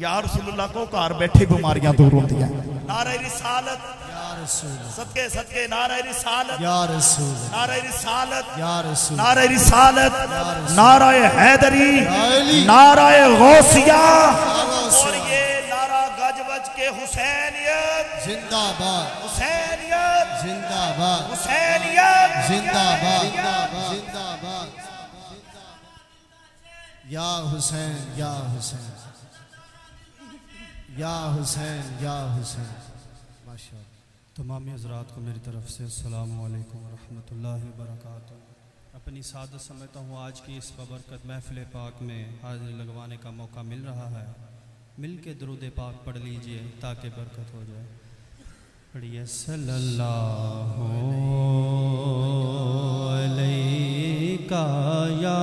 या रसूलुल्लाह को घर बैठे बीमारियां दूर होती हैं। नारे रिसालत या रसूल, सदके सदके नारे रिसालत या रसूल, नारे रिसालत या रसूल, नारे रिसालत, नाराए हैदरी, नाराए गौसिया और ये नारा गजवज के हुसैनियत जिंदाबाद, हुसैनियत जिंदाबाद, हुसैनियत जिंदाबाद, जिंदाबाद या हुसैन या हुसैन या हुसैन या हुसैन। माशाअल्लाह। तमाम हज़रात को मेरी तरफ से अस्सलामु अलैकुम रहमतुल्लाहि व बरकातुहू। अपनी सादत समझता हूँ आज की इस बबरकत महफिल पाक में हाजिर लगवाने का मौका मिल रहा है। मिल के दरूद पाक पढ़ लीजिए ताकि बरकत हो जाए। पढ़िए सल्लल्लाहु अलैका या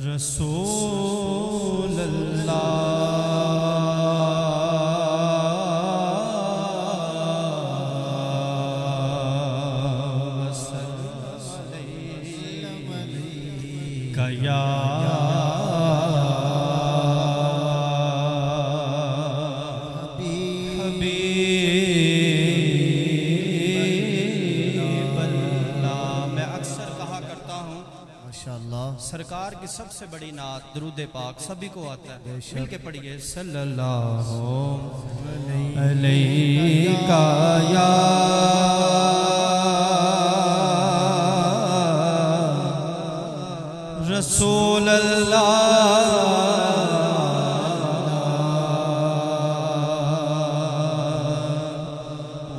रसूल अल्लाह या सरकार की सबसे बड़ी नात दरूद पाक सभी को आता है। मिल के पढ़िए सल्लल्लाहु अलैका या रसूल अल्लाह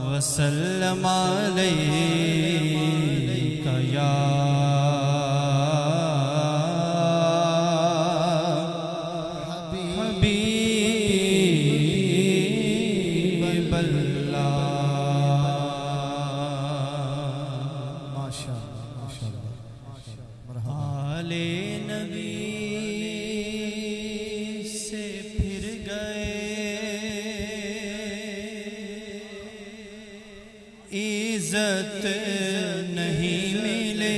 वसल्लम अलैका या इज्जत नहीं मिले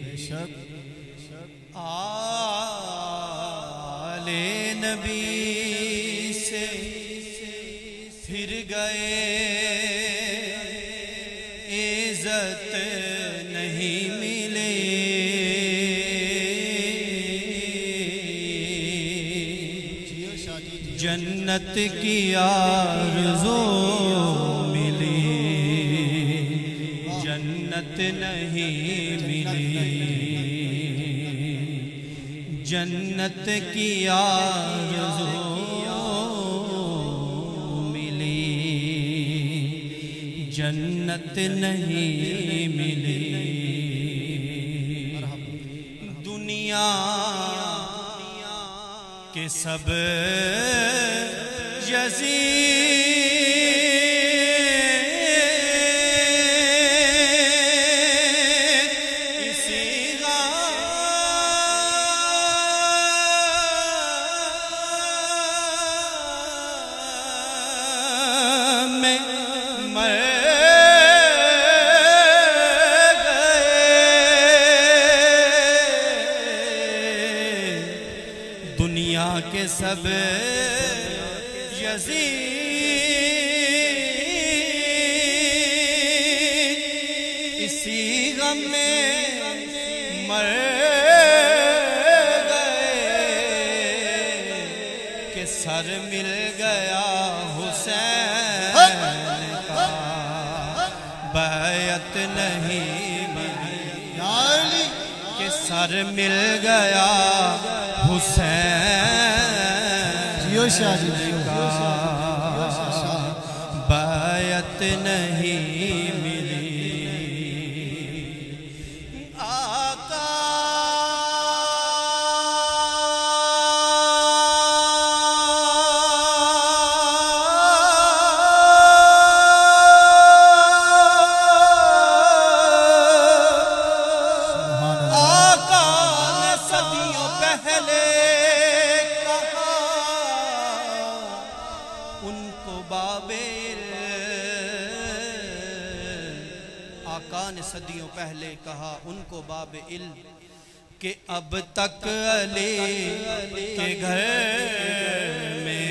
बेशक आले नबी से फिर गए इज्जत नहीं मिले जन्नत की आरज़ू मिली जन्नत नहीं मिली जन्नत की आरज़ू मिली जन्नत नहीं मिली। दुनिया के सब यज़ीद इसी गाम में मर गए। दुनिया के सब यज़ीद इसी गम में मर गए कि सर मिल गया हुसैन का बैत नहीं मिली कि सर मिल गया हुसैन का बैत नहीं मिली। आका ने सदियों पहले कहा उनको बाबे आका ने सदियों पहले कहा उनको बाबे इल्म कि अब तक अली के घर में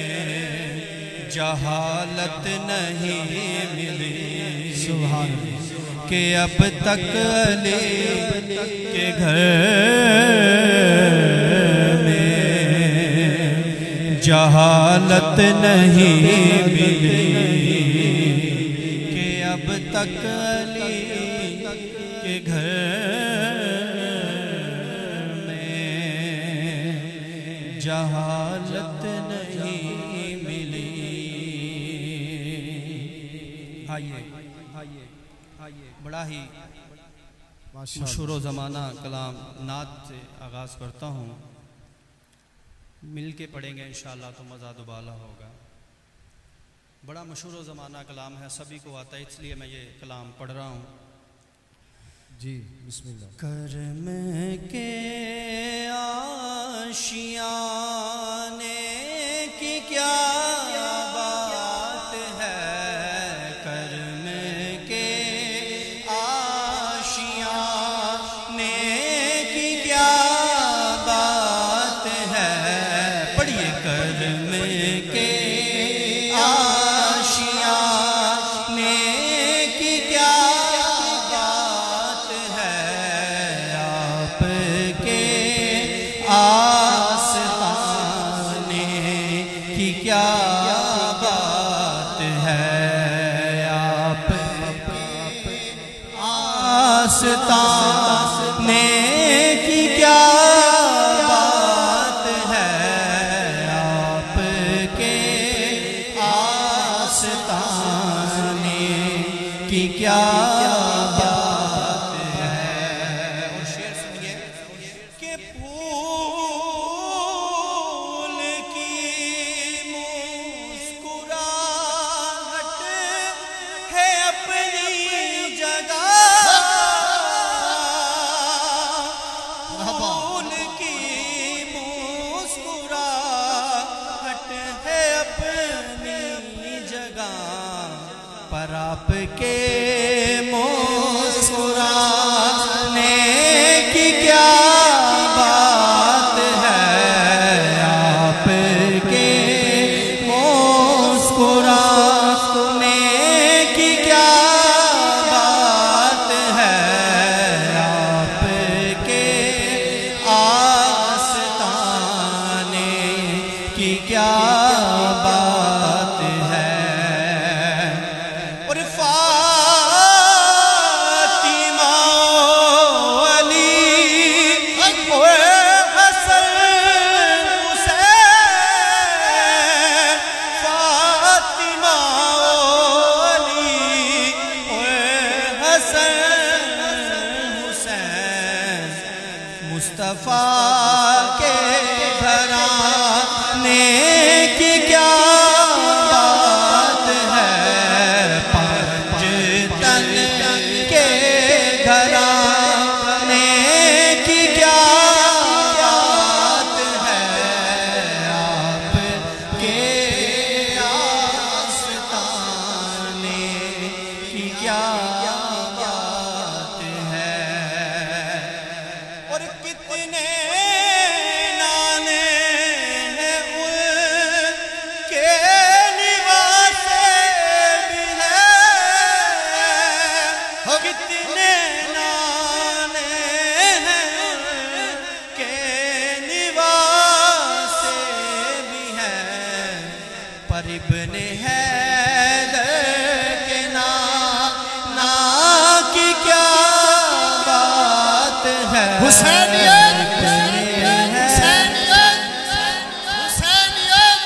जहालत नहीं मिली। सुभान अल्लाह। कि अब तक अली के घर में जहालत नहीं मिली। कि अब तक अली के घर जहालत नहीं मिली। आइए आइए आइए, बड़ा ही मशहूर ज़माना कलाम नात से आगाज़ करता हूँ। मिल के पढ़ेंगे इंशाअल्लाह तो मज़ा दुबाला होगा। बड़ा मशहूर ज़माना कलाम है, सभी को आता है, इसलिए मैं ये कलाम पढ़ रहा हूँ। जी बिस्मिल्लाह। करम के आशियाने की क्या बात है, करम के आशियाने की क्या बात है। पढ़िए करम के आशियाने की क्या आस्ताने की क्या बात है। आप आस्ताने की क्या बात है। आपके आस्ताने की क्या पर आपके मुस्कुराने की क्या बात है। आपके मुस्कुराने की क्या बात है। आपके आस्ताने की क्या बात है। मुस्तफा के घराने की क्या बात है। पांच तन के घराने की क्या बात है। आपके आस्ताने की क्या बात है। और कितने नाने हैं उनके निवास भी है। कितने नाने हैं उनके निवास भी है। पर इब्ने हैदर के ना की क्या बात है। हुसैनियत हुसैनियत हुसैनियत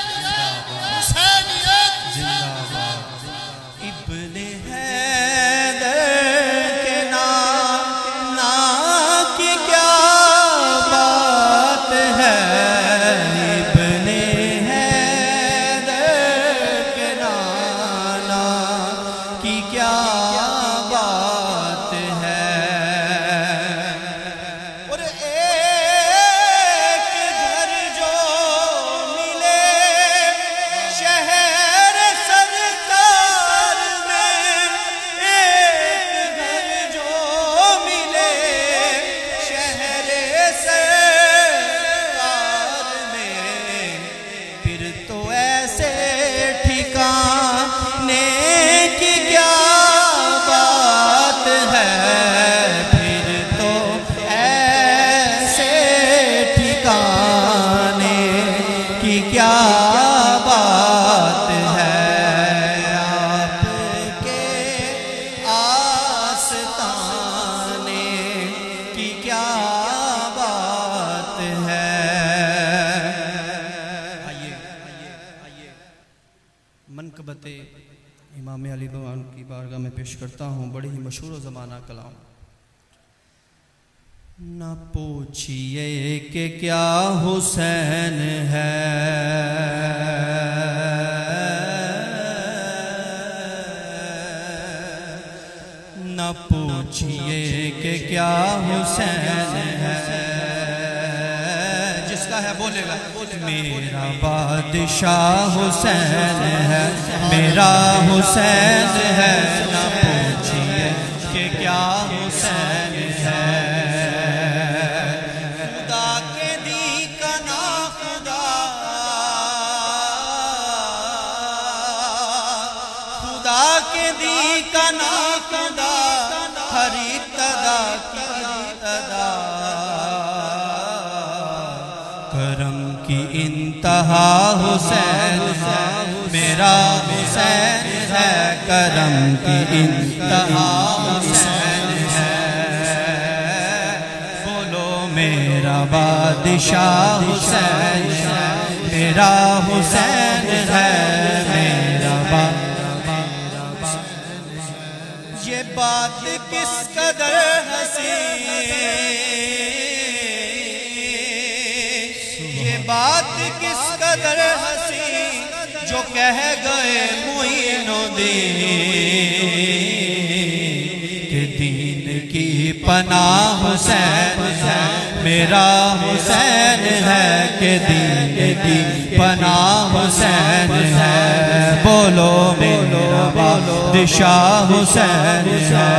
हुसैनियत जिंदाबाद। इब्ने हैदर के ना की क्या बात है। इब्ने हैदर के ना की क्या बात है। और मनकबत इमाम अली भगवान की बारगाह में पेश करता हूँ। बड़ी ही मशहूर ज़माना कलाम। न पूछिए कि क्या हुसैन है, न पूछिए कि क्या हुसैन है, जिसका है बोलेगा मेरा बादशाह हुसैन है, मेरा हुसैन है। न पूछिए कि क्या हुसैन है, खुदा के दी का ना खुदा, खुदा के दी का ना खुदा, हरी तदा की तदा, करम की इंतहा हुसैन है, मेरा हुसैन है, करम की इंतहा हुसैन है। बोलो मेरा बादशाह हुसैन है, मेरा हुसैन है, मेरा ये बात किस कदर हंसी, ये बात किस कदर हंसी जो कह गए मोइनुद्दीन के दीन की पनाह हुसैन है, मेरा हुसैन है, के दीन की पनाह हुसैन है। बोलो मेरा बादशाह हुसैन है,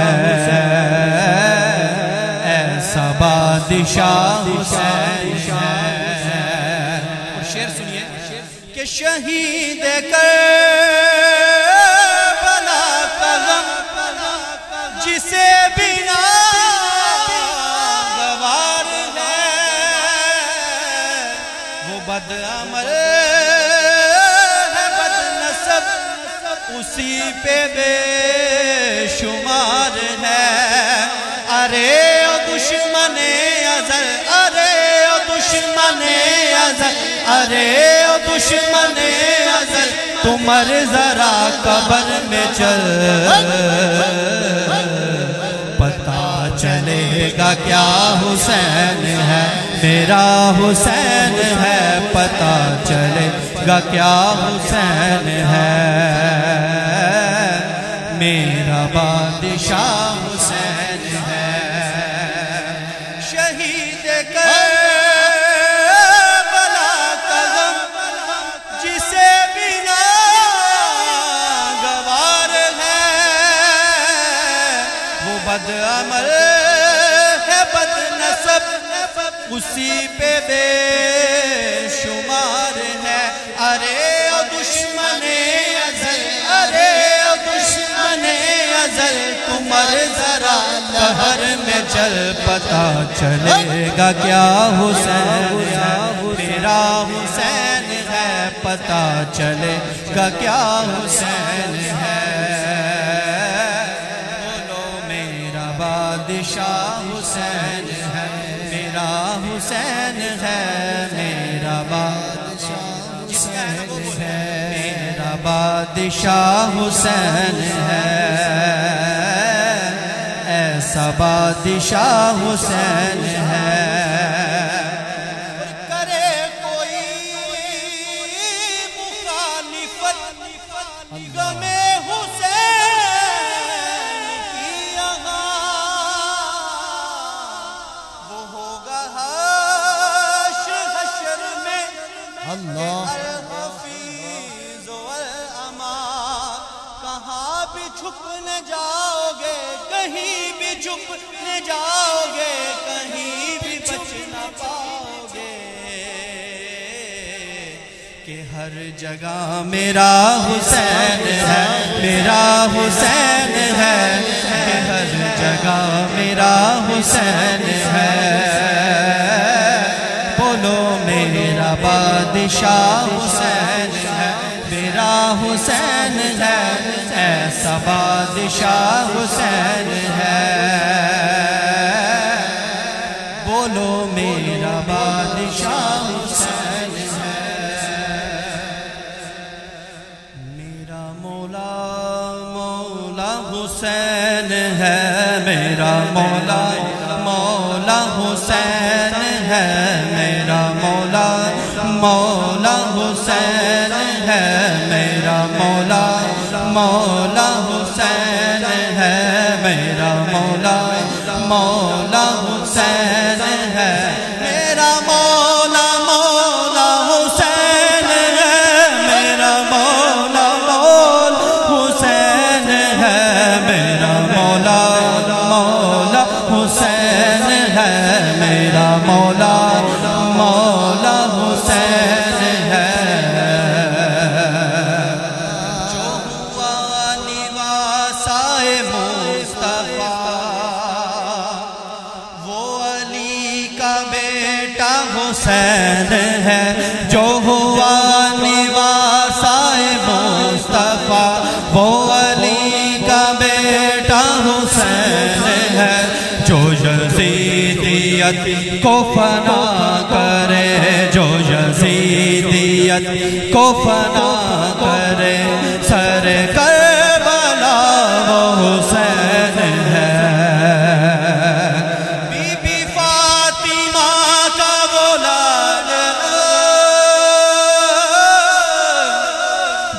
ऐसा बादशाह हुसैन है। शेर सुनिए कि शहीद करबला का गम जिसे बिना गवार है, वो बदअमल है, बदनसब उसी पे बेशुमार है। अरे ओ दुश्मने अज़ल, अरे ओ दुश्मने अज़ल, अरे ओ दुश्मने अज़ल, तुमर जरा कब्र में चल, पता चलेगा क्या हुसैन है, मेरा हुसैन है, पता चलेगा क्या हुसैन है, मेरा बादशाह हुसैन है। शहीद करबला का गम जिसे बिना गवार है, वो बदअमल है, बदनसब उसी पे बेशुमार है। अरे ओ दुश्मने अज़ल, अरे ओ दुश्मने अज़ल, तुमर जरा कहर में चल, पता चलेगा क्या हुसैन है, मेरा हुसैन है, पता चलेगा क्या हुसैन है। बोलो मेरा बादशाह हुसैन है, मेरा हुसैन है, मेरा बादशाह हुसैन है, मेरा बादशाह हुसैन है, ऐसा बादशाह हुसैन है। करे कोई मुखालिफत गमे हुसैन की यहाँ, वो होगा हश्र में अल्लाह अल-हफीज़ वल-अमान। कहाँ भी छुप न जाओगे, कहीं भी छुप न जाओगे, कहीं भी बच न पाओगे, कि हर जगह मेरा हुसैन है, मेरा हुसैन है, कि हर जगह मेरा हुसैन है। बोलो मेरा बादशाह हुसैन है, मेरा हुसैन है, ऐसा बादशाह हुसैन है। बोलो मेरा बादशाह हुसैन है। मेरा मौला मौला हुसैन है, मेरा मौला मौला हुसैन है, मेरा मौला मौला हुसैन है, मेरा मौला मौला हुसैन है, मेरा मौला मौला हुसैन है, मेरा मौला मौला हुसैन है, मेरा मौला मौला हुसैन है, मेरा मौला मौला हुसैन है, मेरा मौला मौला हुसैन है। जो हुआ निवासाए मुस्तफा वो अली का बेटा हुसैन है, जो हुआ निवासाए मुस्तफा वो अली का बेटा हुसैन है, जो यज़ीदियत को फना करे, जो यज़ीदियत को फना करे, सर करबला वो हुसैन है। बीबी फातिमा का वो लाडला,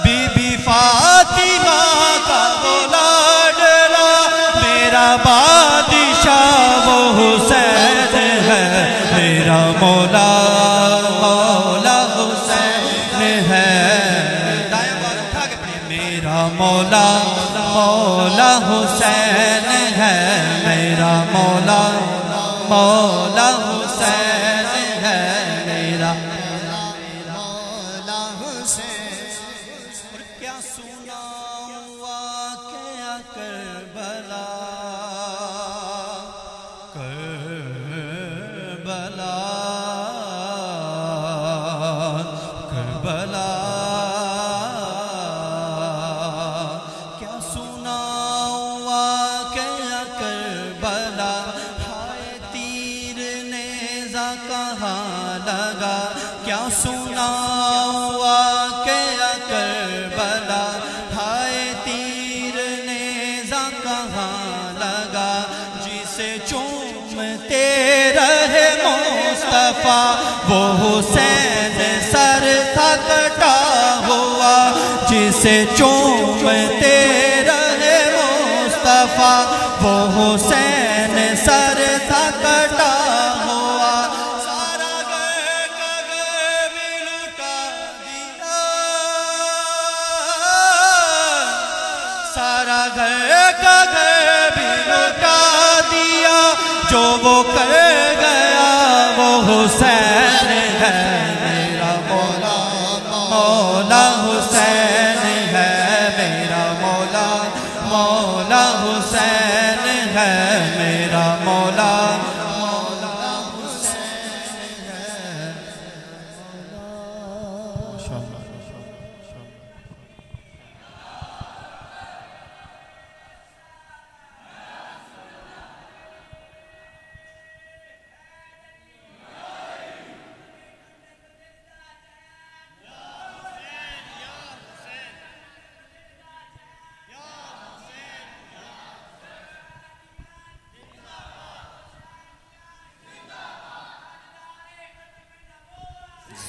बीबी फातिमा का वो लाडला, मेरा बादशाह वो हुसैन है, मेरा मौला मौला हुसैन है। दाया बार उठा के पढ़िए, मेरा मौला मौला हुसैन है, मेरा मौला मौला हुसैन है, मेरा मौला हुसैन। और क्या सुनाऊं क्या करबला, करबला करबला, क्या सुनाऊं क्या करबला, हाय तीर नेज़ा कहाँ लगा, क्या सुनाऊं क्या करबला, हाय तीर नेज़ा कहाँ लगा, जिसे चूमते रहे मुस्तफा वो हुसैन सर था कटा हुआ, जिसे चूमते रहे मुस्तफा वो हुसैन सर था कटा हुआ, सारा घर का घर भी लुटा दिया, सारा घर का घर भी लुटा दिया, जो वो कर गया वो हुसैन है, मेरा मौला मौला हुसैन है, मेरा मौला मौला हुसैन है, मेरा मौला मौला हुसैन है।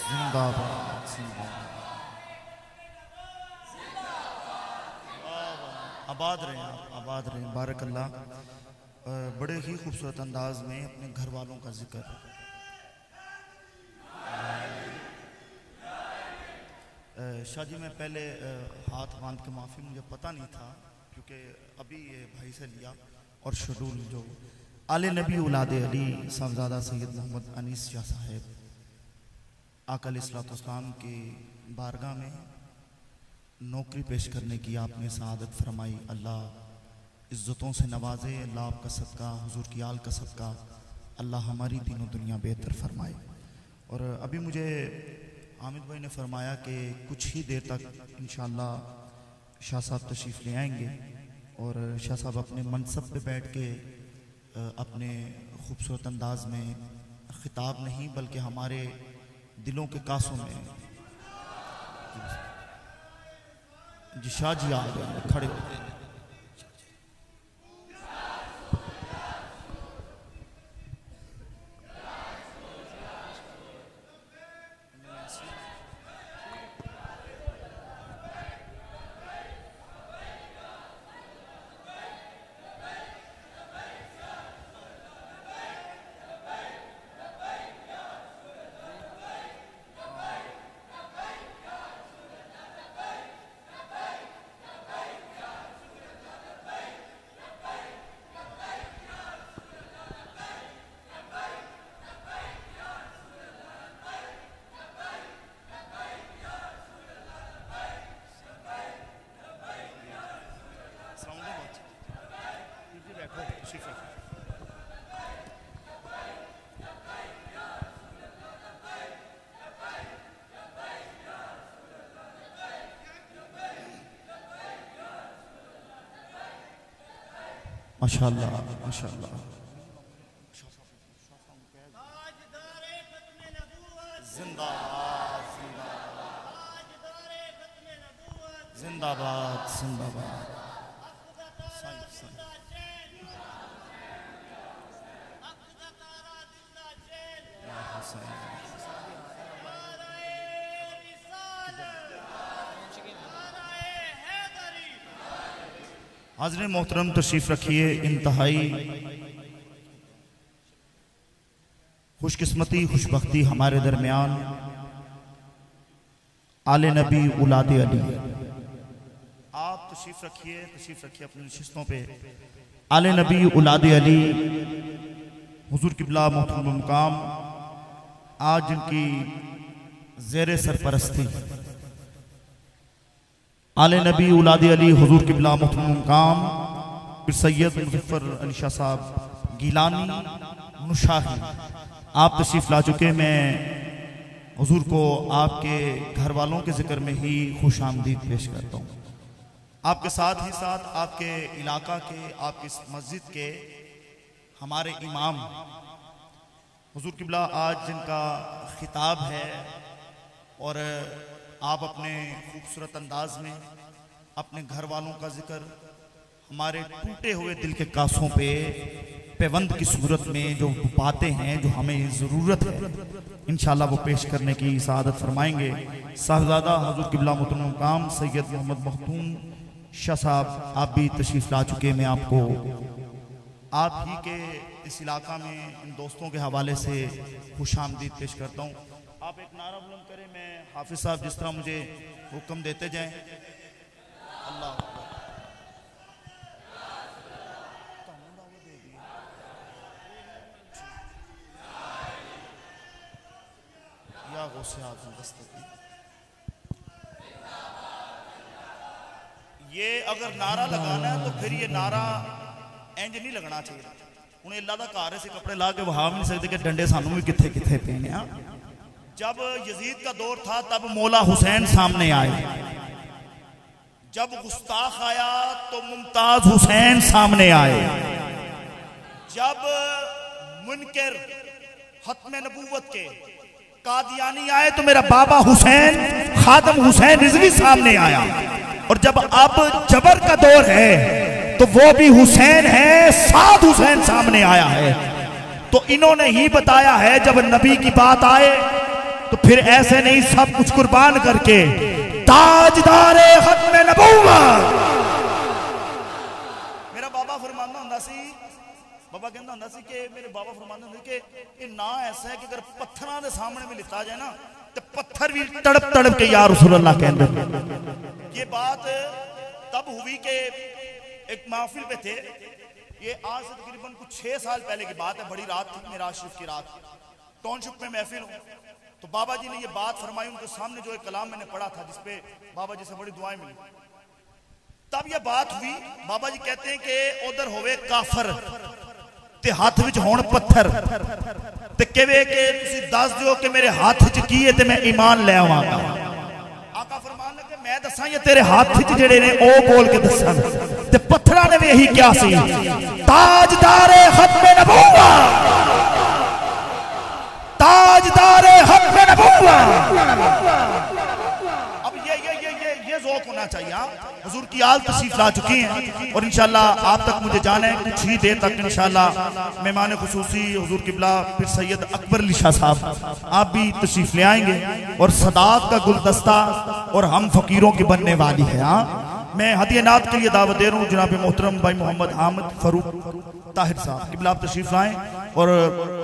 जिंदाबाद जिंदाबाद। आबाद रहें आप, आबाद रहें, बारकल्लाह। बड़े ही खूबसूरत अंदाज में अपने घर वालों का जिक्र। शाह जी मैं पहले हाथ बांध के माफ़ी, मुझे पता नहीं था क्योंकि अभी ये भाई से लिया और शेड्यूल जो आले नबी औलाद अली साहबजादा सैयद मोहम्मद अनीस शाह साहब आका अलैहिस्सलाम की बारगाह में नौकरी पेश करने की आपने सआदत फरमाई। अल्लाह इज़्ज़तों से नवाजे, अल्लाह आपका सदका, हुजूर की आल का सदका, अल्लाह हमारी तीनों दुनिया बेहतर फरमाए। और अभी मुझे हामिद भाई ने फरमाया कि कुछ ही देर तक इंशाअल्लाह शाह साहब तशरीफ़ ले आएंगे और शाह साहब अपने मनसब पे बैठ के अपने खूबसूरत अंदाज में खिताब नहीं बल्कि हमारे दिलों के कासों में जी शाह जी आ गए, खड़े हो गए। माशाअल्लाह माशाअल्लाह। जिंदाबाद जिंदाबाद जिंदाबाद। हाज़रीन मोहतरम तशरीफ़ रखिए। इंतहाई खुशकिस्मती खुशबख्ती हमारे दरमियान आले नबी उलादे अली। आप तशरीफ़ रखिए अपनी नशिस्तों पे। आले नबी उलादे अली हुजूर किबला मोहतरम मुकाम आज जिनकी ज़ेर सरपरस्ती आले नबी उलादे अली हुजूर किबला मोहतरम मुकाम फिर सैयद मुज़फ़्फ़र अली शाह साहब गिलानी नुशाही आप तशरीफ़ ला चुके। मैं हुजूर को आपके घर वालों के ज़िक्र में ही खुश आमदीद पेश करता हूँ। आपके साथ ही साथ आपके इलाका के, आपकी इस मस्जिद के हमारे इमाम हुजूर किबला आज जिनका खिताब है और आप अपने खूबसूरत अंदाज में अपने घर वालों का जिक्र हमारे टूटे हुए दिल के कांसों पे पेवंद की सूरत में जो बातें हैं जो हमें ज़रूरत है इंशाअल्लाह वो पेश करने की सआदत फरमाएंगे। साहबजादा हुजूर किबला मोहतरम मुकाम सैयद मोहम्मद मखदूम शाह साहब आप भी तशरीफ़ ला चुके। मैं आपको आप ही के इस इलाका में इन दोस्तों के हवाले से खुश आमदीद पेश करता हूँ। आप एक नारा बुलंद करें, मैं हाफिज साहब जिस तरह मुझे हुक्म देते जाएं। अल्लाह या गौसे आज़म दस्तगी। ये अगर नारा लगाना है तो फिर ये नारा इंज नहीं लगना चाहिए। उन्हें अल्लाह का घर से कपड़े ला के वहा भी नहीं सकते कि डंडे सानू भी किथे किथे पेने। जब यजीद का दौर था तब मौला हुसैन सामने आए, जब गुस्ताख आया तो मुमताज हुसैन सामने आए, जब मुनकर खत्म नबूवत के कादियानी आए तो मेरा बाबा हुसैन खादम हुसैन रिजवी सामने आया, और जब अब जबर का दौर है तो वो भी हुसैन है, साद हुसैन सामने आया है। तो इन्होंने ही बताया है जब नबी की बात आए तो फिर ऐसे नहीं सब कुछ कुर्बान करके ताजदारे खत्म नबूवत। मेरा बाबा फरमांदा हुंदा सी, बाबा कहंदा हुंदा सी कि मेरे बाबा फरमांदे हुंदे कि ये ना ऐसा है कि अगर पत्थरां दे सामने में लिता जाए ना तो पत्थर भी तड़प तड़प के या रसूल अल्लाह कहंदे। ये बात तब हुई कि एक महफिल पे थे, ये आज से तकरीबन कुछ 6 साल पहले की बात है। बड़ी रात थी, मेराज शरीफ की रात, टाउनशिप में महफिल हो तो बाबा जी ने ये बात फरमाई। उनके सामने जो एक कलाम मैंने पढ़ा था जिसपे बाबा जी से बड़ी दुआएं मिली, तब ये बात हुई। बाबा जी कहते हैं कि उधर होवे काफर ते हाथ विच होण पत्थर ते कहे कि तुसी दस दिओ कि मेरे हाथ च की है ते मैं ईमान ले आवांगा। आका फरमान लगे मैं दसां ये तेरे हाथ च जेड़े ने ओ बोल के दसन ते पत्थरां ने भी यही क्या सी, ताजदारे खत्म नबूवत, ताजदारे खत्म नबूवत। अब ये ज़ौक़ करना चाहिए। हुजूर की आल तशरीफ ला चुकी हैं और इंशाल्लाह आप तक मुझे जाना है कुछ ही देर तक इंशाल्लाह मेहमान खुसूसी हुजूर किबला फिर सैयद अकबर अली शाह साहब आप भी तशरीफ ले आएंगे और सदात का गुलदस्ता और हम फकीरों की बनने वाली है। हाँ, मैं हदिया नात के लिए दावत दे रहा हूँ जनाब मोहतरम भाई मोहम्मद हामिद फरूक ताहिर साहब किबला आप तशरीफ लाएं और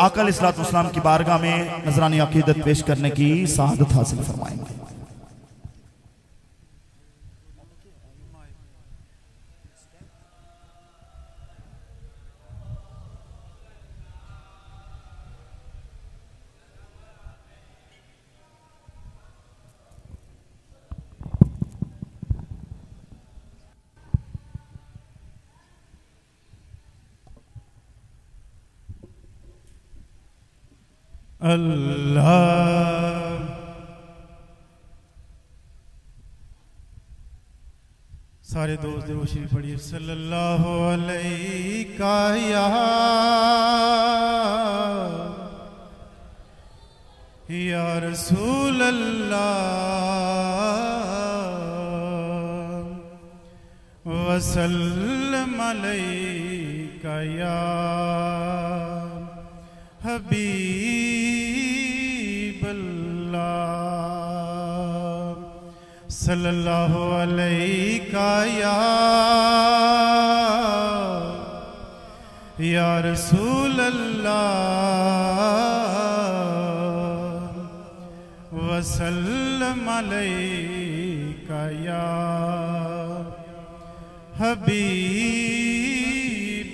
आका अलैहिस्सलातु वस्सलाम की बारगाह में नजरानी अकीदत पेश करने की सआदत हासिल फरमाएंगे। अल्लाह सारे दोस्त वो शरीफ पढ़िए सल्लल्लाहु अलैहि या रसूल अल्लाह वसल्लम अलैका या हबीब अल्लाह सल्लल्लाहु अलैका या रसूल अल्लाह वसल्लम अलैका या हबीब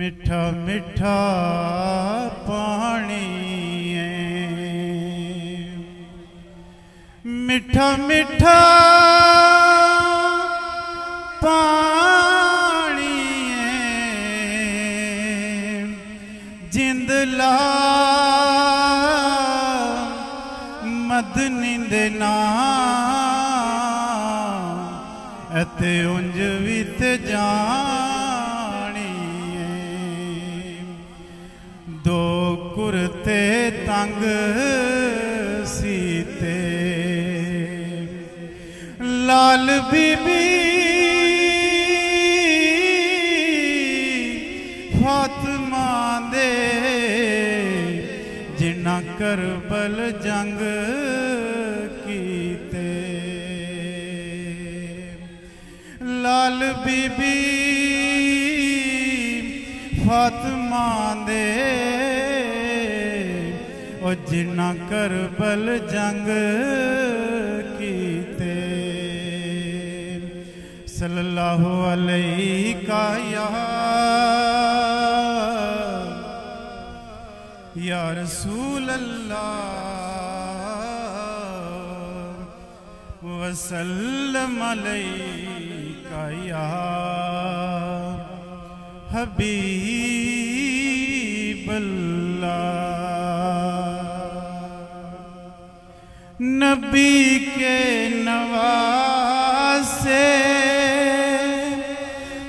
मिठा मिठा पानी है मिठा मिठा पानी है जिंदला मदनी दे नाम अते उंज भी ते जानी दो कुरते तंग सीते लाल बीबी फातिमा दे जिन्ना करबल जंग कीते लाल बीबी फातिमा दे ओ जिन्ना करबल जंग कीते सल्लल्लाहु अलैका या रसूल अल्लाह वसल्लम अलैका या हबीब अल्लाह नबी के नवासे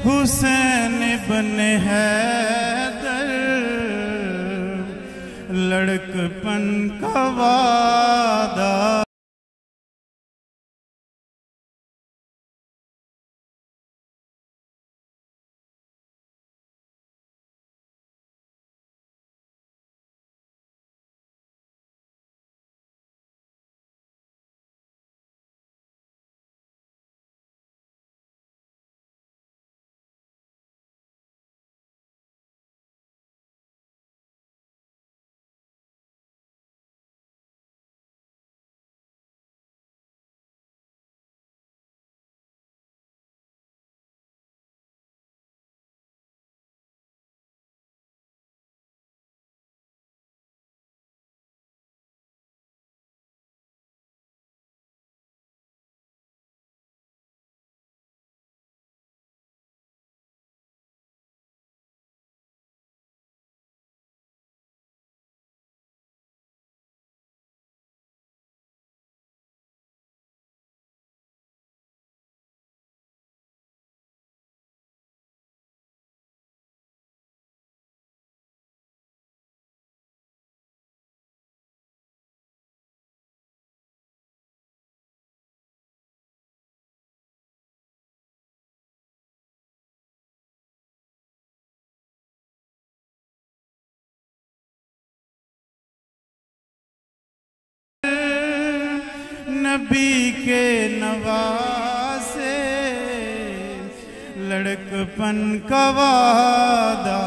हुसैन इब्न हैदर लड़कपन का वादा नबी के नवासे लड़कपन का वादा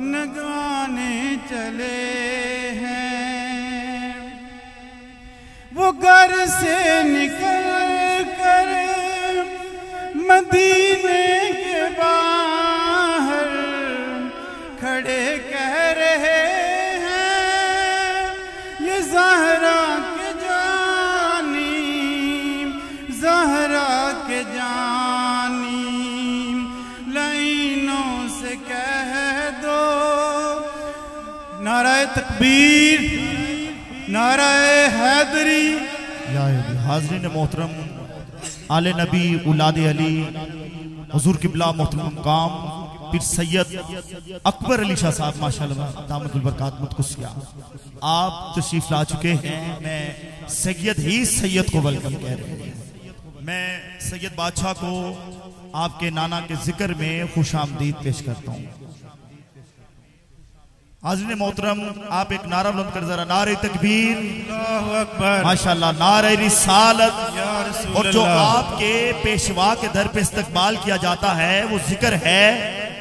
नगाने चले हैं। वो घर से निकल कर मदीने के बाहर खड़े कह रहे हैं, ये ज़हरा के जानी, ज़हरा के जानी, लाइनों से कह दो नाराए तकबीर, नाराए हैदरी। हाज़रीन मोहतरम, आले नबी औलादे अली, हुजूर किबला मोहतरम मुकाम पीर सैयद अकबर अली शाह साहब माशाअल्लाह दामतुल बरकात मुतकुसिया, आप तशरीफ ला चुके हैं। मैं सैयद ही सैयद को वेलकम कह रहे हैं। मैं सैयद बादशाह को आपके नाना के जिक्र में खुश आमदीद पेश करता हूँ। हाज़रीन मोहतरम, आप एक नारा बुलंद कर जरा, नारे तकबीर, अल्लाहु अकबर, माशाअल्लाह, नारे रिसालत। और जो आपके पेशवा के दर पे इस्तकबाल किया जाता है वो जिक्र है,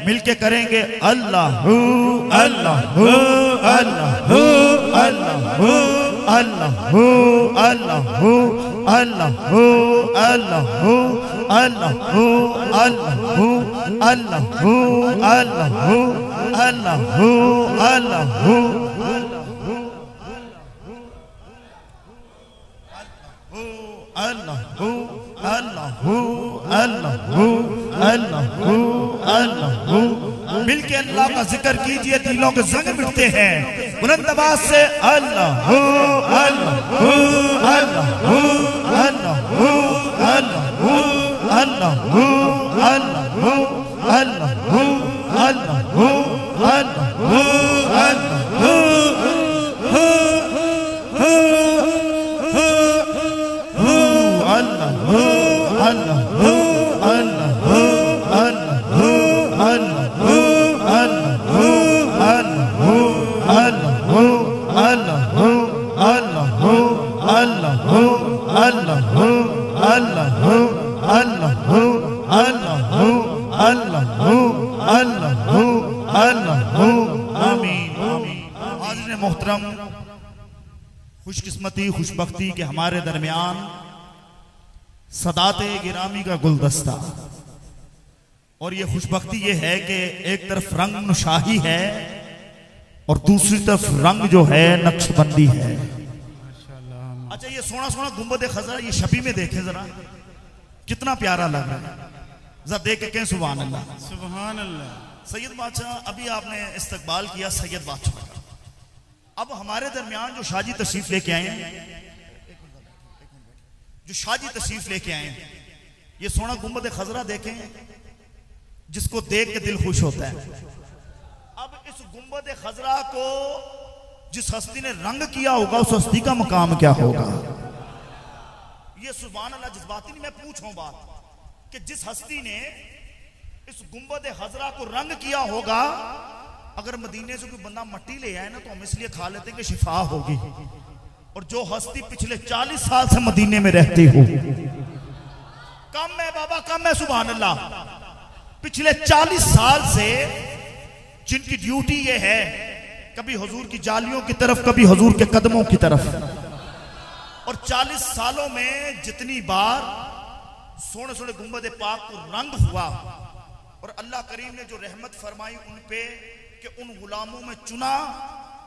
मिलके करेंगे अल्लाहू अल्लाहू अल्लाहू अल्लाहू अल्लाहू अल्लाहू अल्लाहू अल्लाहू अल्लाहू अल्लाहू अल्लाहू अल्लाहू अल्लाहू अल्लाहू अल्लाहू अल्लाहू अल्लाहू अल्लाहू अल्लाहू। मिलके अल्लाह का जिक्र कीजिए, दिलों के जंग मिटते हैं। बुलंद आवाज से अल्लाहू अल्लाहू अल्लाहू अल्लाहू अल्लाहू अल्लाहू अल्लाहू अल्लाहू अल्लाहू अल्लाहू अल्लाहू मोहतरम, खुशकिस्मती खुशबख्ती के हमारे दरमियान सदाते गिरामी का गुलदस्ता, और ये खुशबख्ती ये है कि एक तरफ रंग नुशाही है और दूसरी तरफ रंग जो है नक्शबंदी है। अच्छा, ये सोना सोना गुंबद खजरा, ये शबी में देखें जरा, कितना प्यारा लग रहा है, जरा देख के कहें सुभान अल्लाह, सुभान अल्लाह। सैयद बादशाह, अभी आपने इस्तकबाल किया सैयद बादशाह का। अब हमारे दरमियान जो शाजी तशरीफ लेके आए हैं, जो शाजी तशरीफ लेके आए हैं, ये सोना गुंबद खजरा देखें, जिसको देख के दिल खुश होता है। अब इस गुंबद खजरा को जिस हस्ती ने रंग किया होगा, उस हस्ती का मकाम क्या होगा? ये सुभान अल्लाह जज्बाती नहीं, मैं पूछूं बात कि जिस हस्ती ने इस गुंबद खजरा को रंग किया होगा, अगर मदीने से कोई बंदा मट्टी ले आए ना तो हम इसलिए खा लेते हैं कि शिफा होगी। और जो हस्ती पिछले 40 साल से मदीने में रहती हो, कम है बाबा, कम है, सुभान अल्लाह, पिछले 40 साल से जिनकी ड्यूटी ये है, कभी हुजूर की जालियों की तरफ, कभी हुजूर के कदमों की तरफ, और 40 सालों में जितनी बार सोने सोने गुंबद पाक को रंग हुआ, और अल्लाह करीम ने जो रहमत फरमाई उन पे कि उन गुलामों में चुना,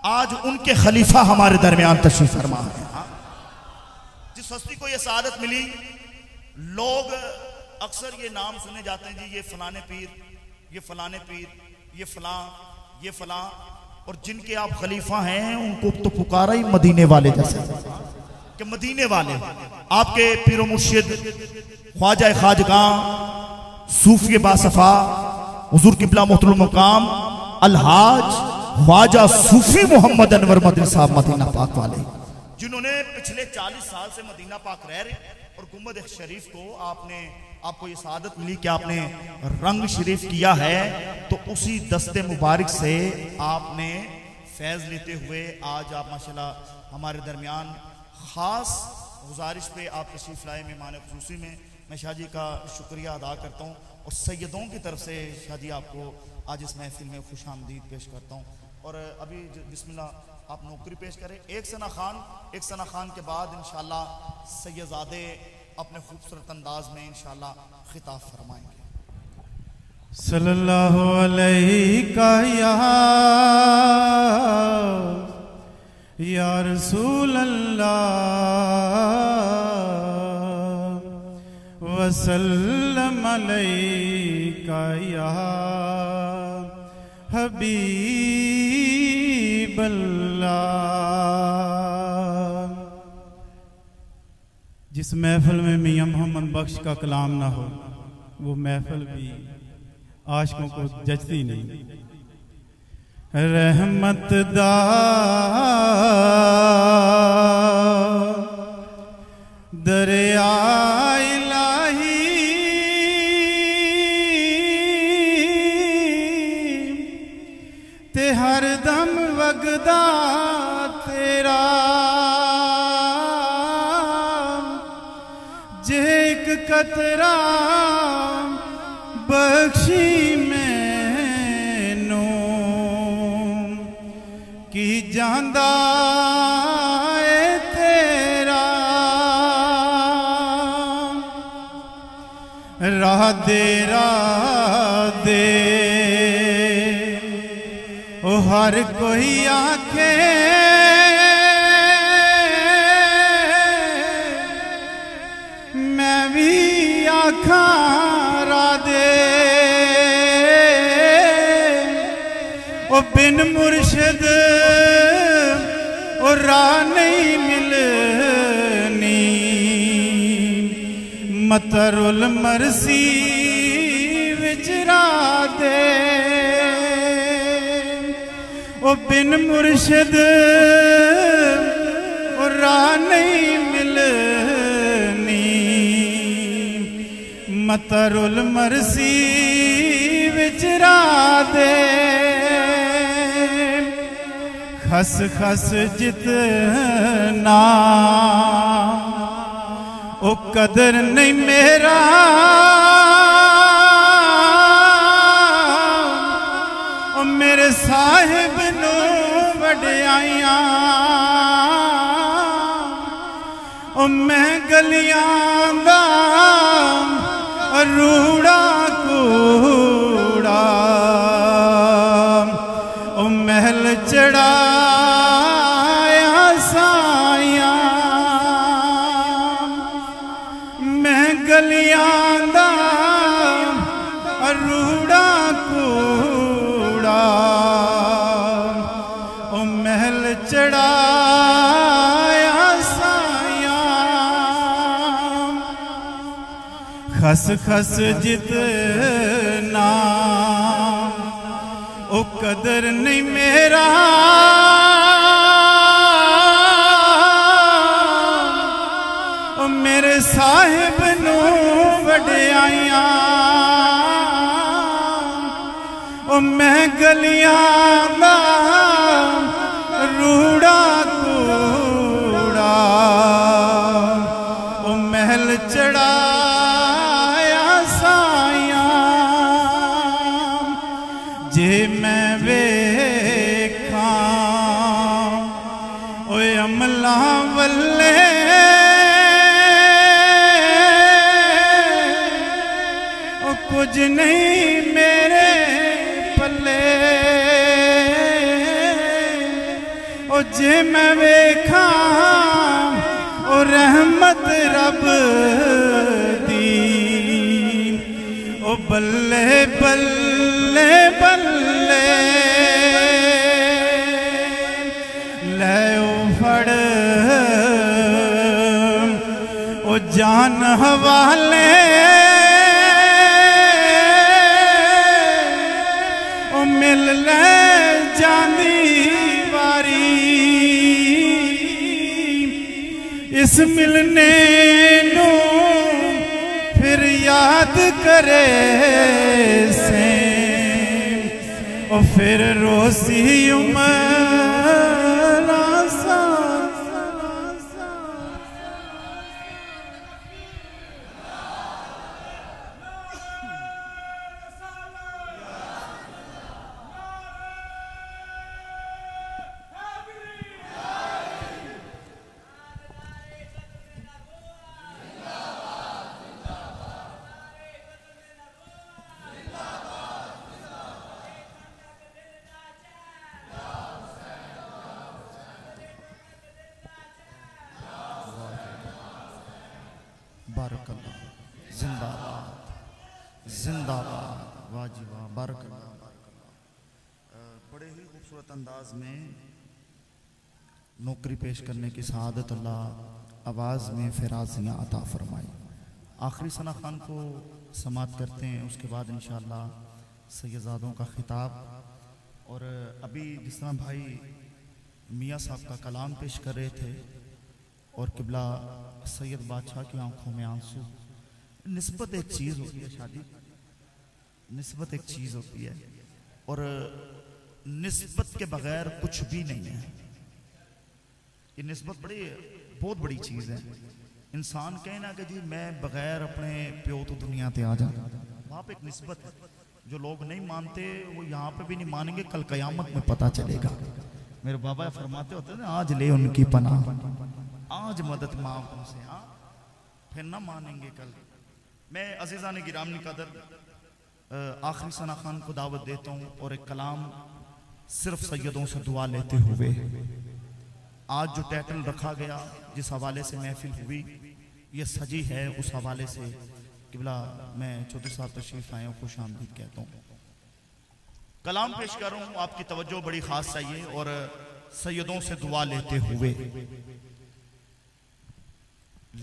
आज उनके खलीफा हमारे दरमियान तशरीफ फरमा है। जिस हस्ती को ये सआदत मिली, लोग अक्सर ये नाम सुने जाते हैं, जी ये फलाने पीर, ये फलाने पीर, ये फलां, ये फलां, और जिनके आप खलीफा हैं उनको तो पुकारा ही मदीने वाले जैसे कि मदीने वाले। आपके पीरो मुर्शिद ख्वाजा खाजगां सूफी बासफा हुजूर किबला मोहतरम मुकाम अलहाज ख्वाजा सूफी मोहम्मद अनवर मदनी साहब मदीना पाक वाले, जिन्होंने पिछले 40 साल से मदीना पाक रह रहे, और गुंबद शरीफ को आपको ये सआदत मिली कि आपने रंग शरीफ किया है, तो उसी दस्ते मुबारक से आपने फैज़ लेते हुए आज आप माशाल्लाह हमारे दरमियान खास गुजारिश पे आप तशरीफ़ लाए मेहमान खुसूसी में। मैं शाह जी का शुक्रिया अदा करता हूँ और सैयदों की तरफ से शाह जी आपको आज इस महफिल में खुश आमदीद पेश करता हूँ। और अभी बिस्मिल्लाह आप नौकरी पेश करें। एक सना खान के बाद इंशाअल्लाह सैयदजादे अपने खूबसूरत अंदाज में इंशाअल्लाह खिताब फरमाएंगे। सल्लल्लाहु अलैका या रसूल अल्लाह वसल्लम अलैका या हबीब अल्लाह। जिस महफिल में मियां मोहम्मद बख्श का कलाम ना हो वो महफिल भी आशिकों को जचती नहीं। रहमत दा दरिया इलाही ते हर दम वगदा तेरा जे एक कतरा बख्शी मैनू की जांदा है तेरा राह दे ओ हर कोई आखे मैं भी आखा राधे ओ बिन मुर्शिद और राह नहीं मिलनी। मतरुल मरसी विच राधे ओ बिन मुर्शिद और राह नहीं मिलनी। मतरुल मरसी विच राधे खस खस जितना ओ कदर नहीं मेरा ओ मेरे साहिब नू वड्याइयां ओ मैं गलियां दा रूड़ा कूड़ा ओ महल चढ़ाया साया मैं गलियां दा रूड़ा कूड़ा ओ महल चढ़ाया साया खस खस जितना ओ कदर नहीं मेरा ओ मेरे साहिब नू वड्याइयां ओ मैं गलियां दा रूड़ा कूड़ा ओ महल चढ़ाया साया जे मैं वेखां ओए अमला वल्ले ओ कुछ नहीं मेरे पल्ले ओ जे मैं वेखां ओ रहमत रब दी ओ बल्ले बल्ले बल्ले ले ओ फड़ ओ जान हवाले ओ मिल ले जांदी वारी इस मिलने नू फिर याद करे से ओ फिर रोसी उमर बारकल्लाह, जिंदाबाद जिंदाबाद, वाह जी वाह, बारकल्लाह बारकल्लाह। बड़े ही खूबसूरत अंदाज में नौकरी पेश करने की सआदत अल्लाह आवाज़ में फ़राज़ियाँ अता फरमाए। आखिरी सना खान को समात करते हैं, उसके बाद इंशाअल्लाह सैयदादों का खिताब। और अभी जिस तरह भाई मियाँ साहब का कलाम पेश कर रहे थे और किबला सैयद बादशाह की आंखों में आंसू, निस्बत एक चीज़ होती है शादी, निस्बत एक चीज़ होती है और निस्बत के बगैर कुछ भी नहीं है। ये निस्बत बहुत बड़ी चीज़ है। इंसान कहे ना कि जी मैं बगैर अपने प्यो तो दुनिया पे आ जाऊँ, वहाँ पे एक निस्बत है। जो लोग नहीं मानते वो यहाँ पे भी नहीं मानेंगे, कल क़यामत में पता चलेगा। मेरे बाबा फरमाते होते हैं, आज ले उनकी पनाह, आज मदद मांग उनसे, हाँ फिर ना मानेंगे कल। मैं अजीज़ान गिरामी कदर आखिरी सना खान को दावत देता हूँ और एक कलाम सिर्फ सैयदों से दुआ लेते हुए। आज जो टाइटल रखा गया, जिस हवाले से महफिल हुई, ये सजी है उस हवाले से। किबला मैं चौधरी साहब तशरीफ आए और खुश आमदीद कहता हूँ। कलाम पेश कर रहा हूँ, आपकी तवज्जो बड़ी खास चाहिए और सैयदों से दुआ लेते हुए।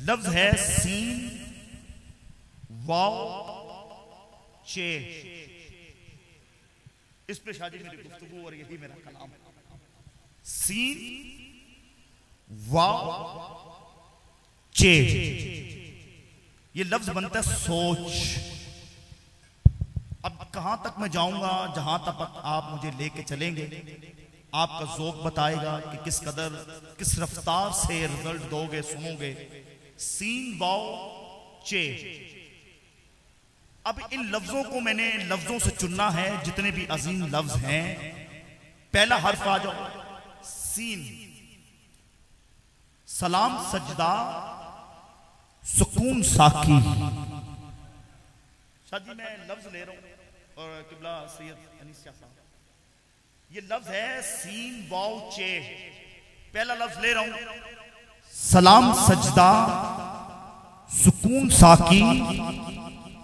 लफ्ज है सीन वाव चे। इस पे शादी मेरी गुफ्तगू और यही मेरा कलाम। सीन वाव चे, ये लफ्ज बनता है सोच। अब कहां तक मैं जाऊंगा, जहां तक आप मुझे लेके चलेंगे आपका ज़ौक़ बताएगा कि किस कदर किस रफ्तार से रिजल्ट दोगे, सुनोगे। सीन वाव चे। अब इन लफ्जों को मैंने लफ्जों से चुनना है, जितने भी अजीम लफ्ज हैं। पहला हर्फ आ जाओ, सीन। सलाम सजदा सुकून साकी। शादी मैं लफ्ज ले रहा हूं और किबला सैयद अनीस शाह साहब, ये लफ्ज है सीन वाव चे। पहला लफ्ज ले रहा हूं, सलाम सजदा सुकून साकी,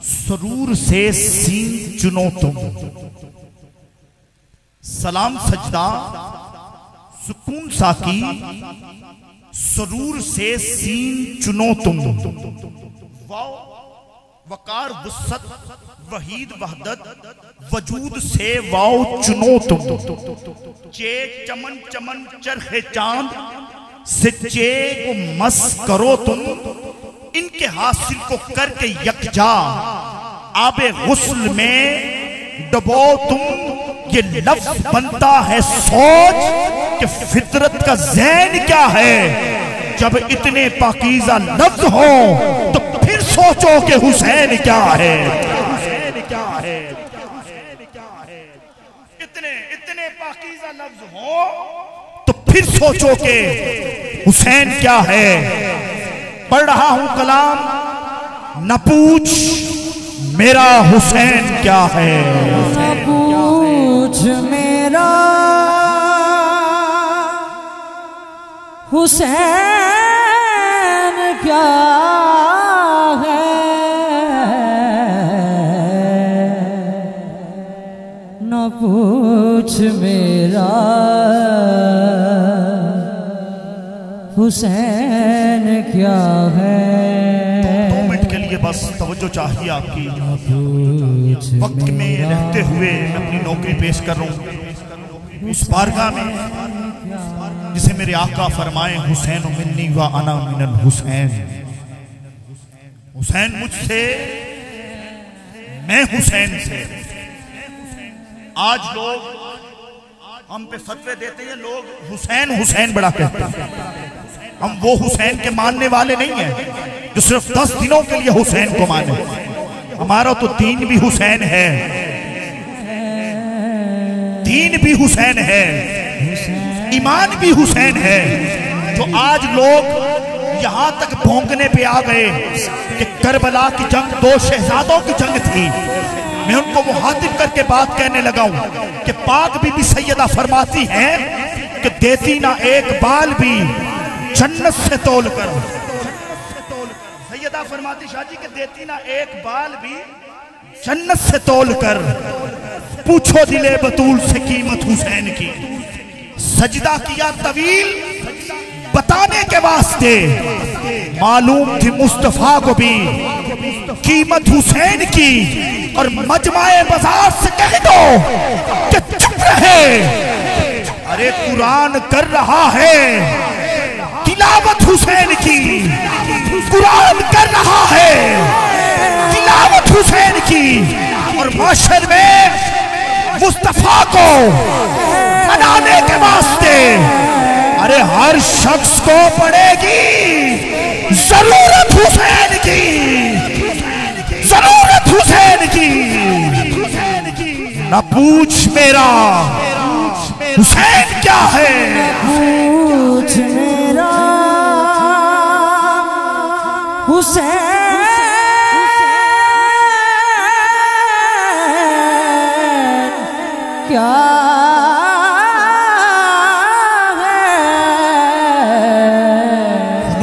सरूर से सीन चुनो तुम। सलाम सजदा सुकून साकी, सरूर से सीन चुनो तुम। वाव वकार वुसत वहीद वहदत वजूद से वाव चुनो तुम। चे चमन चमन चरखे चांद से चे को मस करो तुम। इनके हासिल को करके यकजा आबे गुस्ल में डबो तुम। ये लफ्ज बनता है सोच कि फितरत का ज़ैन क्या है। जब इतने पाकीज़ा लफ्ज हो तो फिर सोचो कि हुसैन क्या है। इतने पाकीज़ा लफ्ज हो तो फिर सोचो कि हुसैन क्या है। पढ़ रहा हूं कलाम, न पूछ मेरा हुसैन क्या है। न पूछ मेरा हुसैन क्या है। न पूछ मेरा हुसैन क्या है। 2 मिनट के लिए बस तवज्जो चाहिए आपकी। वक्त में रहते हुए मैं अपनी नौकरी पेश कर रहा हूँ उस बारगाह में जिसे मेरे आका फरमाए, हुसैन मिन्नी व अना मिनल हुसैन। हुसैन मुझसे, मैं हुसैन से। आज लोग हम पे फतवे देते हैं, लोग हुसैन हुसैन बड़ा कहते हैं। हम वो हुसैन के मानने वाले नहीं हैं जो सिर्फ 10 दिनों के लिए हुसैन को माने। हमारा तो दीन भी हुसैन है, दीन भी हुसैन है, ईमान भी हुसैन है। जो आज लोग यहां तक भौंकने पे आ गए कि करबला की जंग 2 शहजादों की जंग थी, मैं उनको मुहातिब करके बात कहने लगा हूं कि पाक बीबी सैयदा फरमाती हैं कि देती ना एक बाल भी जन्नत से तोल कर। अदा फरमाती शाह जी के देती ना एक बाल भी जन्नत से तोल कर, पूछो दिले बतूल से कीमत हुसैन की। सजदा किया तवील बताने के वास्ते, मालूम थी मुस्तफा को भी कीमत हुसैन की। और मजमाए बाजार से कह दो कि चुप रहे, अरे कुरान कर रहा है तिलावत हुसैन की, कुरान कर रहा है तिलावत हुसैन की। और माशर में मुस्तफा को मनाने के वास्ते, अरे हर शख्स को पड़ेगी जरूरत हुसैन की, जरूरत हुसैन की। ना पूछ मेरा हुसैन क्या है, पूछ मेरा हुसैन क्या है।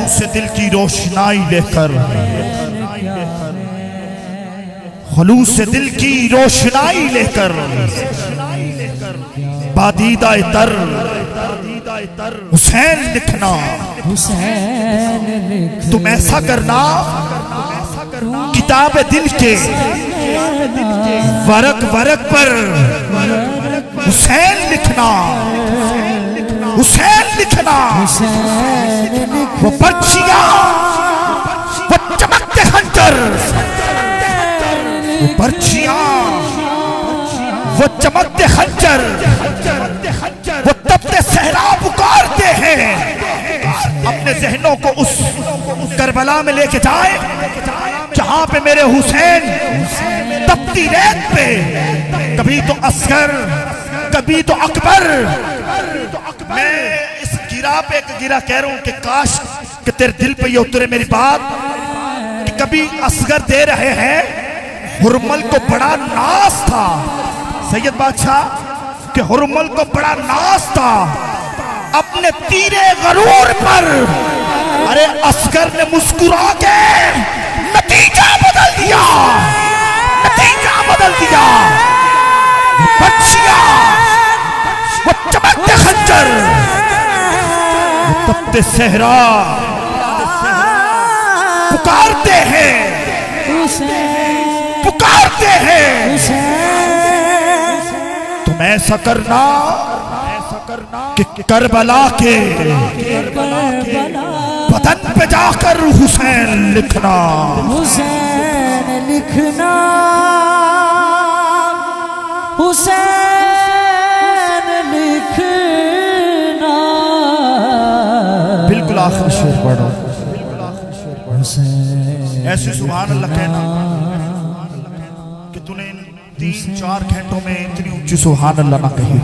से दिल की रोशनाई लेकर, खलूस से दिल की रोशनाई लेकर, बादीदा तर हुसैन लिखना। हुसैन लिख तुम ऐसा करना, किताब दिल के वरक वरक पर हुसैन लिखना, हुसैन लिखना। वो पर्चियां, वो चमकते खंजर, वो पर्चियां, वो चमकते खंजर, वो तपते सहरा पुकारते हैं। अपने जहनों को उस करबला में लेके जाए जहां पे मेरे हुसैन तपती रेत पे, कभी तो असगर, कभी तो अकबर। मैं इस गिरा पे एक गिरा कह रहा हूं कि काश कि तेरे दिल पे ये उतरे मेरी बात कि कभी असगर दे रहे हैं। हुरमल को बड़ा नाज था सैयद बादशाह, कि हुरमल को बड़ा नाज था अपने तीरे गरूर पर। अरे असगर ने मुस्कुरा के नतीजा बदल दिया, नतीजा बदल दिया। बच्चियां, वो चमकते खंजर, वो तपते सहरा पुकारते हैं, पुकारते हैं। तुम ऐसा करना कि करबला के बदन पे जाकर हुसैन लिखना, हुसैन लिखना, हुसैन लिखना। बिल्कुल आखिरी शेर पढ़ो। ऐसे सुभान अल्लाह कहना कि तूने 3-4 घंटों में इतनी ऊंची सुभान अल्लाह ना कही।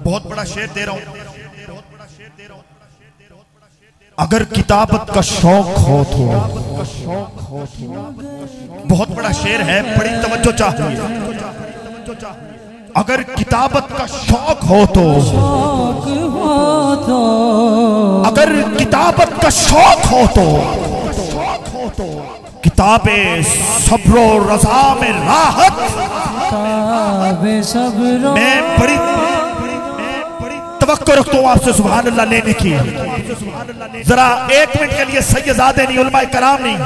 बहुत बड़ा शेर दे रहा हूं। अगर किताबत का शौक हो तो, बहुत बड़ा शेर है, बड़ी तवज्जो चाहिए। अगर किताबत का शौक हो तो, अगर किताबत का शौक हो तो, किताबे सब्रो रजा में राहत। मैं बड़ी तवक्को रखता हूँ आपसे सुभान अल्लाह लेने की। जरा 1 मिनट के लिए सैयदादे नहीं, उलमाए कराम नहीं,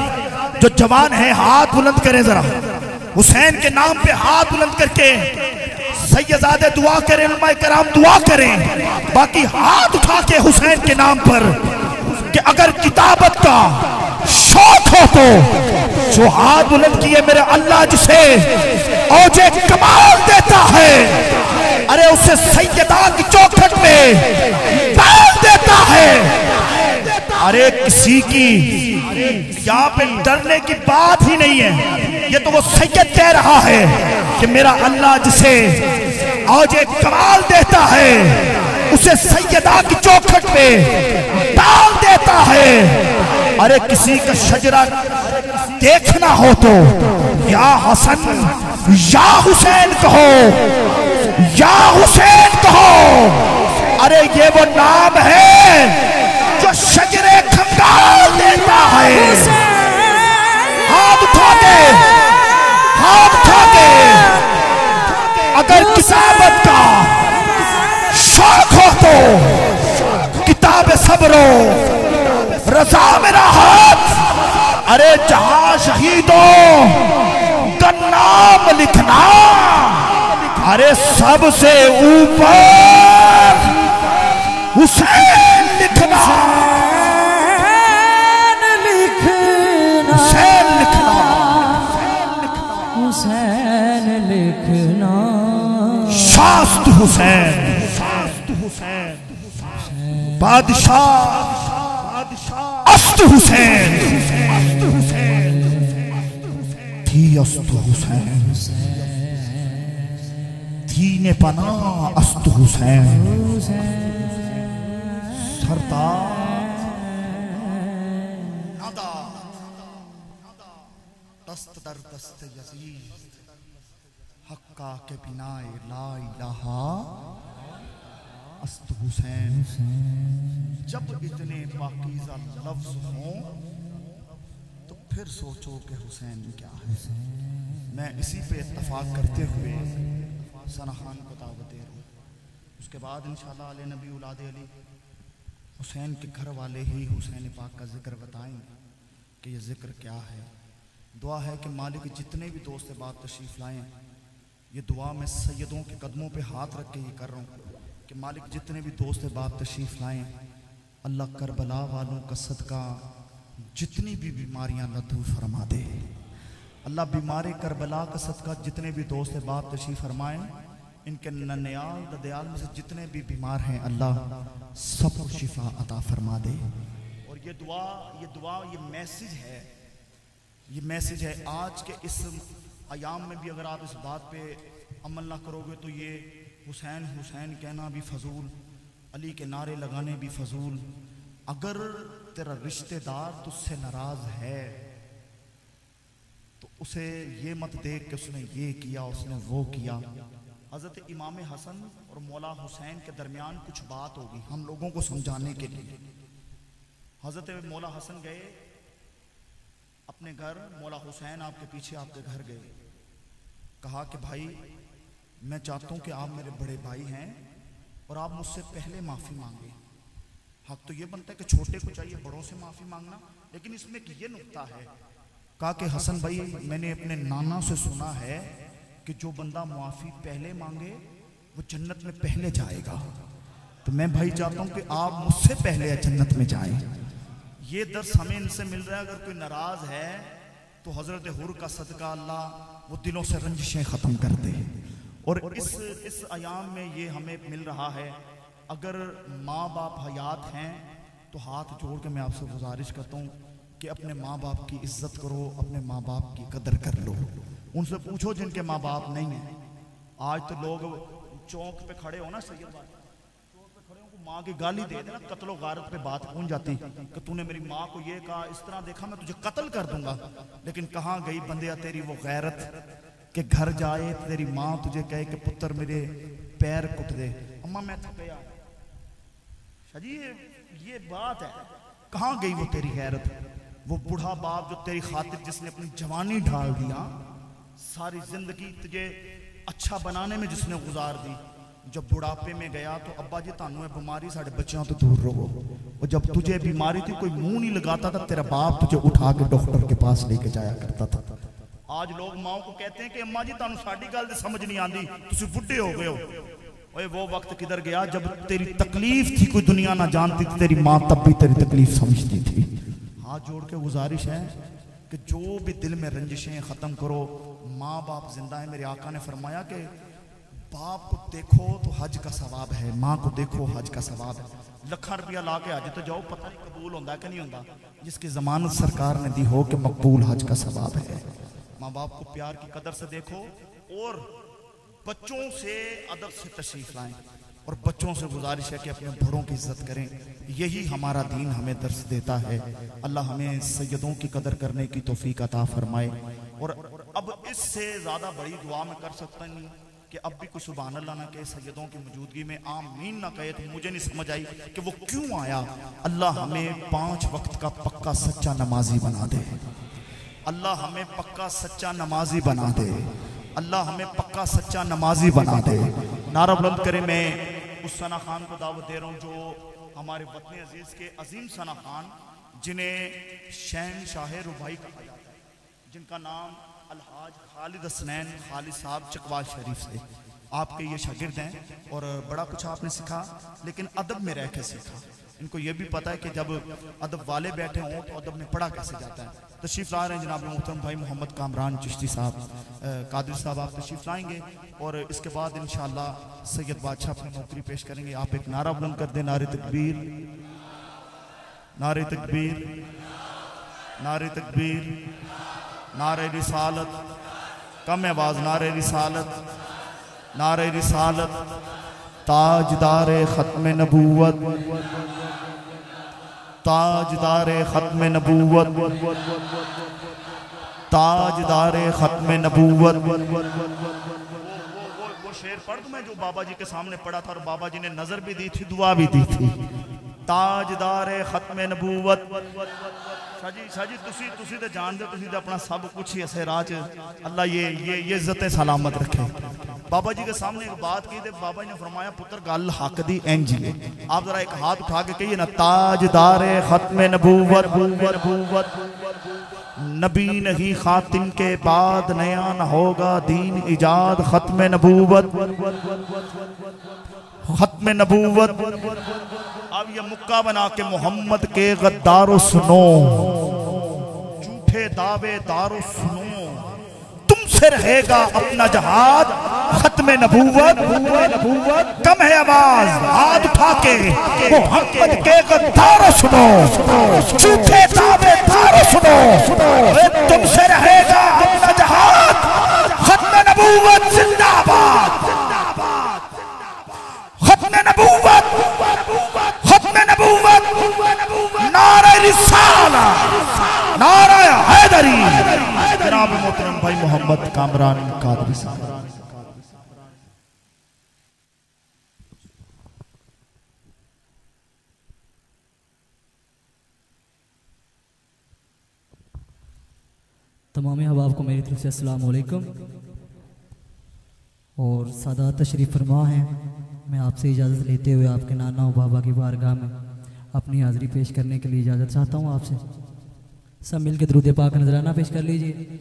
जो जवान हैं हाथ बुलंद करें जरा, हुसैन के नाम पे हाथ बुलंद करके सैयदादे दुआ करें, उलमाए कराम दुआ करें। बाकी हाथ उठा के हुसैन के नाम पर कि अगर किताबत का शौक हो तो, जो हाथ बुलंद किए मेरे अल्लाह जिसे औजे कमाल देता है, अरे उसे सैयदा की चौखट में डाल देता है। अरे किसी की यहाँ पे डरने की बात ही नहीं है। ये तो वो सैयद कह रहा है कि मेरा अल्लाह जिसे औजे कमाल देता है, उसे सैयदा की चौखट में डाल देता है। अरे किसी का शजरा देखना हो तो या हसन या हुसैन कहो, या हुसैन कहो। अरे ये वो नाम है जो शजरे खंगाल देता है। लो, रजा मेरा हाथ। अरे जहां शहीदों का नाम लिखना, अरे सबसे ऊपर हुसैन लिखना, हुसैन लिखना, हुसैन लिखना, शास्त हुसैन, बादशाह अस्त हुसैन, थी अस्त हुसैन, दीने पना अस्त हुसैन, सरदार नदा दस्त दर दस्त यजीद, हक्का के बिनाए ला इलाहा अस्त हुसैन। जब इतने पाकीज़ा लफ्ज़ हों तो फिर सोचो कि हुसैन क्या है। मैं इसी पे इत्तफाक करते हुए सना खान को दावत दे रहा हूँ। उसके बाद इंशाअल्लाह अली नबी औलाद अली हुसैन के घर वाले ही हुसैन पाक का जिक्र बताएंगे कि ये जिक्र क्या है। दुआ है कि मालिक जितने भी दोस्त बात तशरीफ़ लाएँ, ये दुआ मैं सैयदों के कदमों पे हाथ रख के ही कर रहा हूँ कि मालिक जितने भी दोस्त बात तशरीफ़ लाएँ, अल्लाह करबला वालों का सदका जितनी भी बीमारियां लतू फरमा दे। अल्लाह बीमार करबला का सदका जितने भी दोस्त बात तशरीफ़ फरमाएँ, इनके नन्याल ददयाल में से जितने भी बीमार हैं अल्लाह सबको शिफा अता फरमा दे। और ये दुआ ये मैसेज है आज के इस अयाम में भी। अगर आप इस बात पे अमल ना करोगे तो ये हुसैन हुसैन कहना भी फजूल, अली के नारे लगाने भी फजूल। अगर तेरा रिश्तेदार तुझसे नाराज है तो उसे ये मत देख कि उसने ये किया उसने वो किया। हज़रत इमाम हसन और मौला हुसैन के दरमियान कुछ बात होगी हम लोगों को समझाने के लिए। हज़रत मौला हसन गए अपने घर, मौला हुसैन आपके पीछे आपके घर गए। कहा कि भाई मैं चाहता हूँ कि आप मेरे बड़े भाई हैं और आप मुझसे पहले माफ़ी मांगे। हक तो ये बनता है कि छोटे को चाहिए बड़ों से माफ़ी मांगना, लेकिन इसमें एक ये नुक्ता है। कहा कि हसन भाई मैंने अपने नाना से सुना है कि जो बंदा माफ़ी पहले मांगे वो जन्नत में पहले जाएगा। तो मैं भाई चाहता हूँ कि आप मुझसे पहले जन्नत में जाएं। ये दर्स हमें इनसे मिल रहा है। अगर कोई नाराज़ है तो हज़रत हुर का सदका अल्लाह वो दिलों से रंजिशें ख़त्म कर दे। और इस अयाम में ये हमें मिल रहा है, अगर माँ बाप हयात हैं तो हाथ जोड़ के मैं आपसे गुजारिश करता हूँ कि अपने माँ बाप की इज्जत करो, अपने माँ बाप की कदर कर लो। उनसे पूछो जिनके माँ बाप नहीं हैं। आज तो लोग चौक पे खड़े हो ना, सैयद भाई चौक पे खड़े हो को माँ की गाली दे देना, कत्लो गारत पे बात पहुँच जाती कि तूने मेरी माँ को ये कहा, इस तरह देखा, मैं तुझे कत्ल कर दूंगा। लेकिन कहाँ गई बंदिया तेरी वो गैरत कि घर जाए तेरी माँ तुझे कहे कि पुत्र मेरे पैर कुट दे। अम्मा मैं थक गया। शाजी ये बात है, कहाँ गई वो तेरी गैरत? वो बूढ़ा बाप जो तेरी खातिर जिसने अपनी जवानी ढाल दिया, सारी जिंदगी तुझे अच्छा बनाने में जिसने गुजार दी, जब बुढ़ापे में गया तो अब्बा जी तानू है बीमारी साढ़े बच्चों तो दूर रहो। और जब तुझे बीमारी थी कोई मुंह नहीं लगाता था, तेरा बाप तुझे उठा के डॉक्टर के पास लेके जाया करता था। आज लोग माओ को कहते हैं कि अम्मा जी तानू साडी गल ते समझ नहीं आती, तुसी बुढ़े हो गए हो। ओए वो वक्त किधर गया जब तेरी तकलीफ थी, कोई दुनिया ना जानती थी, तेरी माँ तब भी तेरी तकलीफ समझती थी। हाथ जोड़ के गुजारिश है कि जो भी दिल में रंजिशें ख़त्म करो। माँ बाप जिंदा है। मेरे आका ने फरमाया कि बाप को देखो तो हज का सवाब है, माँ को देखो हज का सवाब है। लखा रुपया ला के हज तो जाओ, पता नहीं कबूल होता कि नहीं होता। जिसकी जमानत सरकार ने दी हो कि मकबूल हज का सवाब है। माँ बाप को प्यार की कदर से देखो और बच्चों से अदब से तशरीफ लाएं। और बच्चों से गुजारिश है कि अपने बड़ों की इज्जत करें। यही हमारा दीन हमें दर्स देता है। अल्लाह हमें सैयदों की कदर करने की तौफीक अता फरमाए। और अब इससे ज़्यादा बड़ी दुआ मैं कर सकता नहीं कि अब भी कोई सुभान अल्लाह ना कहे, सैयदों की मौजूदगी में आमीन ना कहे, तो मुझे नहीं समझ आई कि वो क्यों आया। अल्लाह हमें 5 वक्त का पक्का सच्चा नमाजी बना दे। अल्लाह हमें पक्का सच्चा नमाजी बना दे। अल्लाह हमें पक्का सच्चा नमाजी बना दे। नारा बुलंद करें। मैं उस सना खान को दावत दे रहा हूँ जो हमारे वतन अजीज के अजीम सना खान, जिन्हें शहनशाह रुबाई कहा जाता है, जिनका नाम अलहाज खालिद हसनैन खालिद साहब चकवाल शरीफ से, आपके ये शागिर्द हैं और बड़ा कुछ आपने सीखा, लेकिन अदब में रह के सीखा। इनको ये भी पता है कि जब अदब वाले बैठे हों तो अदब में पढ़ा कैसे जाता है। तशरीफ़ ला रहे हैं जनाब मोहतरम भाई मोहम्मद कामरान चिश्ती साहब कादरी साहब, आप तशरीफ़ लाएंगे और इसके बाद इंशाअल्लाह सैयद बादशाह अपनी नौकरी पेश करेंगे। आप एक नारा बुलंद कर दें, नारे तकबीर, नारे तकबीर, नारे तकबीर, नारे रिसालत, कम आवाज़, नारे रिसालत, नारे रिसालत, ताजदारे खत्म नबूवत, ताजदारे खत्म नबूवत, ताजदारे खत्म नबूवत। वो शेर पढ़ दूं मैं जो बाबा जी के सामने पढ़ा था और बाबा जी ने नजर भी दी थी, दुआ भी दी थी। ताजदारे खत्म नबूवत। शाजी तुसी तो जानते, तुसी तो अपना सब कुछ ही ऐसे राज, अल्लाह ये इज्जतें सलामत रखे। बाबा जी के सामने एक बात की, बाबा जी ने फरमाया पुत्र गल हक दी इंज है। आप जरा एक हाथ उठा के कहिए ना, ताजदारे खत्म नबूवत, नबी नहीं खातिम के बाद नया न होगा दीन इजाद, खत्म नबूवत, खत्म नबूवत। अब ये मुक्का बना के मोहम्मद के गद्दारों सुनो, झूठे दावेदारों सुनो, तुमसे रहेगा अपना जहाद, खत्म नबूवत। कम है आवाज, हाथ उठा के मोहम्मद के गद्दारों सुनो, झूठे दावेदारों सुनो, तुमसे रहेगा अपना जहाद, खत्म नबूवत जिंदाबाद, खत्म नबूवत, खत्म नबूवत, नारा रिसाला, नारा हैदरी। जनाब मोहतरम भाई मोहम्मद कामरान कादरी साहब। तमाम अहबाब को मेरी तरफ से अस्सलाम वालेकुम और सादात तशरीफ़ फरमा हैं। मैं आपसे इजाज़त लेते हुए आपके नाना और बाबा की बारगाह में अपनी हाज़िरी पेश करने के लिए इजाज़त चाहता हूँ आपसे। सब मिल के दुरूद पाक नजराना पेश कर लीजिए।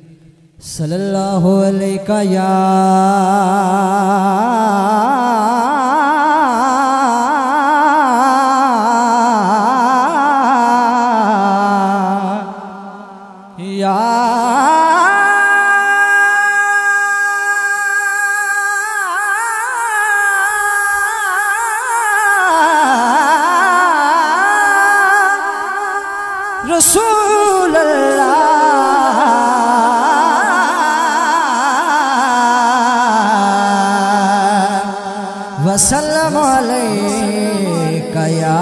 सल्लल्लाहु अलैका या रसूल अल्लाह वसल्लम अलैका या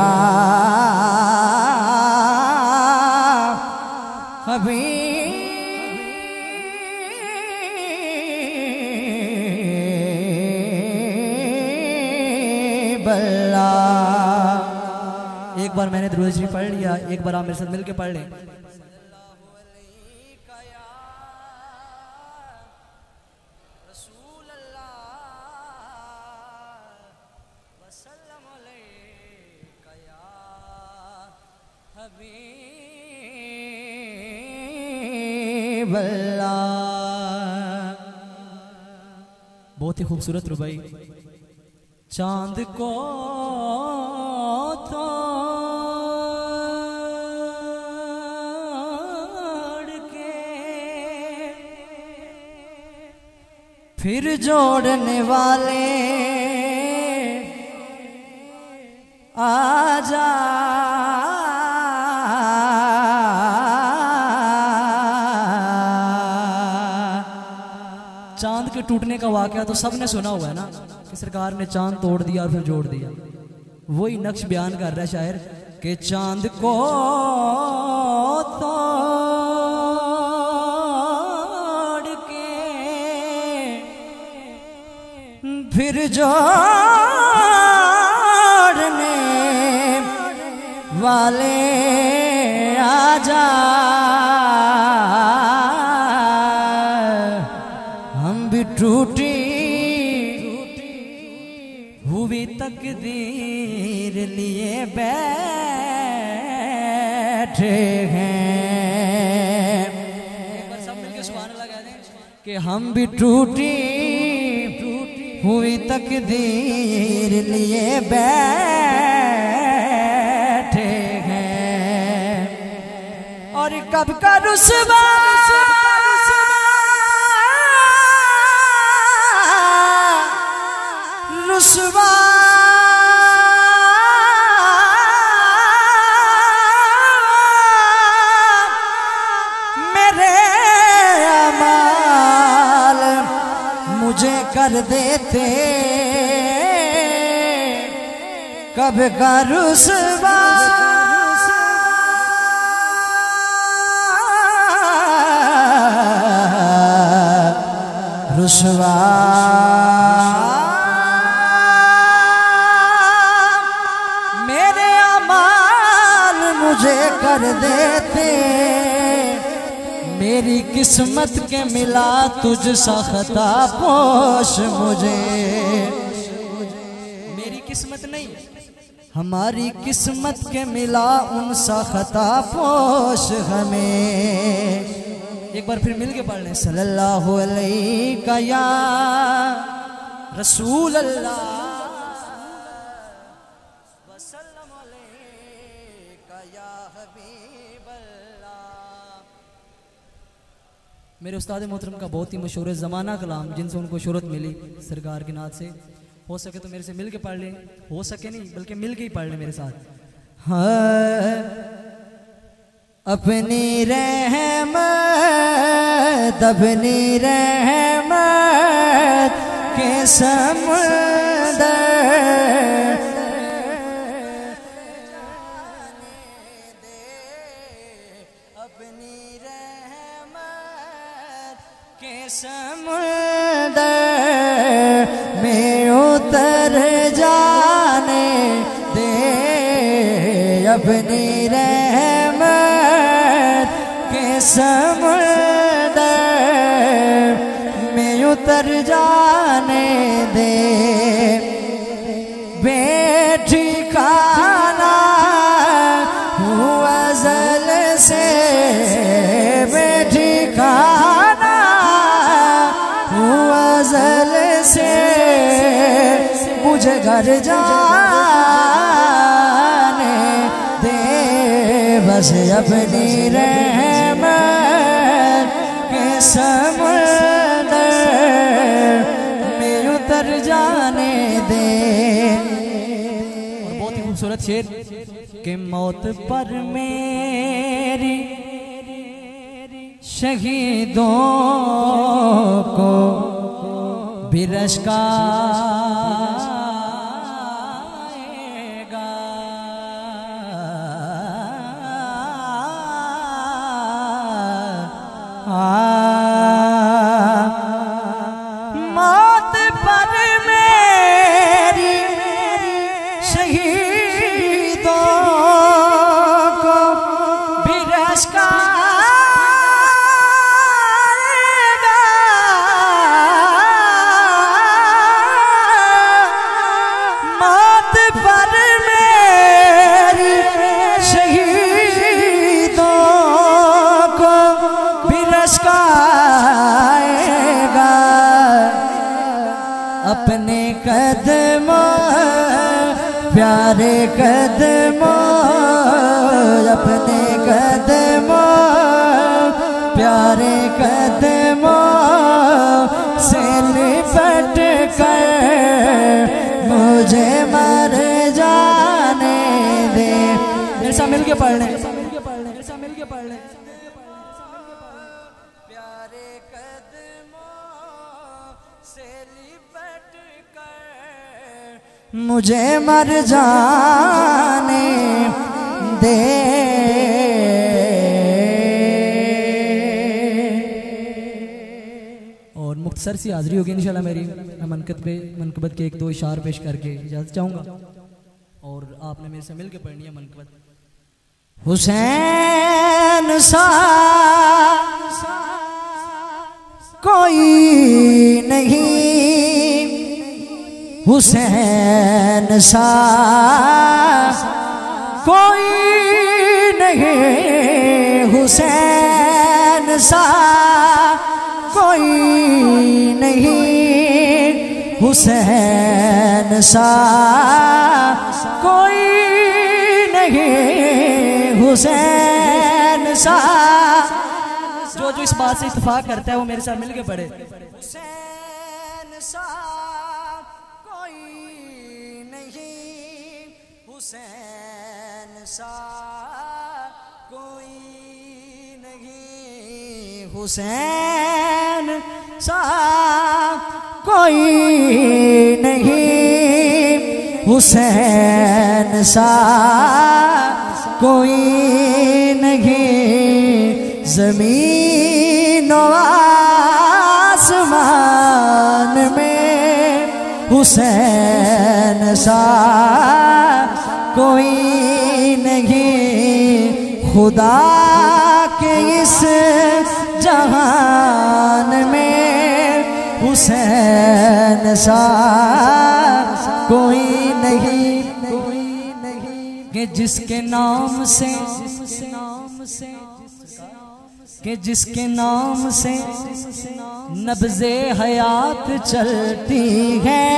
हबीब अल्लाह। एक बार मैंने दुरूद शरीफ पढ़ लिया, एक बार आप मेरे साथ मिलके पढ़ लें। बहुत ही खूबसूरत रुबाई। चांद को तोड़ के फिर जोड़ने वाले आजा, चांद के टूटने का वाकया तो सबने सुना हुआ है ना कि सरकार ने चांद तोड़ दिया और फिर जोड़ दिया। वही नक्श बयान कर रहा है शायर कि चांद को तोड़ के फिर जोड़ने वाले आजा, टूटी हुई तकदीर लिए बैठे कि हम भी टूटी हुई तकदीर लिए बैठे हैं और कब का रुसवा रुसवा मुझे कर देते कब का रुसवा रुसवा मेरे अमाल मुझे कर देते मेरी किस्मत के मिला तुझ सा खता पोश मुझे मेरी किस्मत नहीं हमारी किस्मत के मिला उनसा खता पोश हमें एक बार फिर मिल के पढ़ लें सल्लल्लाहु अलैहि या रसूल अल्लाह वसल्लम अलैका या हबीब अल्लाह। मेरे उस्ताद मोहतरम का बहुत ही मशहूर ज़माना कलाम जिनसे उनको शोहरत मिली सरकार की नात से हो सके तो मेरे से मिल के पढ़ लें हो सके नहीं बल्कि मिल के ही पढ़ लें मेरे साथ। हाँ अपनी रहमत के समुंदर अपनी रहमत के समुंदर में उतर जाने दे अपनी रहमत के समुंदर में उतर जाने दे बेटी खाना हुआ अज़ल से बेटी खाना हुआ अज़ल से मुझे घर जाने दे बस अपनी रहमत के समुंदर में उतर जाने दे। और बहुत ही खूबसूरत शेर कि मौत पर मेरी शहीदों को भी रश्का मौत पर मेरी शहीदों को भी रश्का मौत पर मेरी शहीदों को भी रश्का अपने कदमों प्यारे कदमों अपने कदमों प्यारे कदमों से लिपट कर मुझे मर जाने दे। मेरे साथ मिल के पढ़ लें प्यारे कदमों से लिपट कर मुझे मर जाने दे। और मुख्तसर सी हाज़री होगी इंशाल्लाह मेरी। मैं मनकबत के एक दो इशार पेश करके इजाज़त चाहूँगा और आपने मेरे से मिल के पढ़नी है मनकबत। हुसैन सा कोई नहीं हुसैन सा कोई नहीं हुसैन सा कोई नहीं, हुसैन सा कोई नहीं, हुसैन सा। जो इस बात से इत्तेफाक करता है वो मेरे साथ मिलके पढ़े। हुसैन सा कोई नहीं, हुसैन सा कोई नहीं, हुसैन सा कोई नहीं, हुसैन सा कोई नहीं। ज़मीन और आसमान में हुसैन सा कोई नहीं, खुदा के इस जहान में हुसैन सा कोई नहीं, कोई नहीं। कि जिसके नाम से, कि जिसके नाम से नब्ज़े हयात चलती है,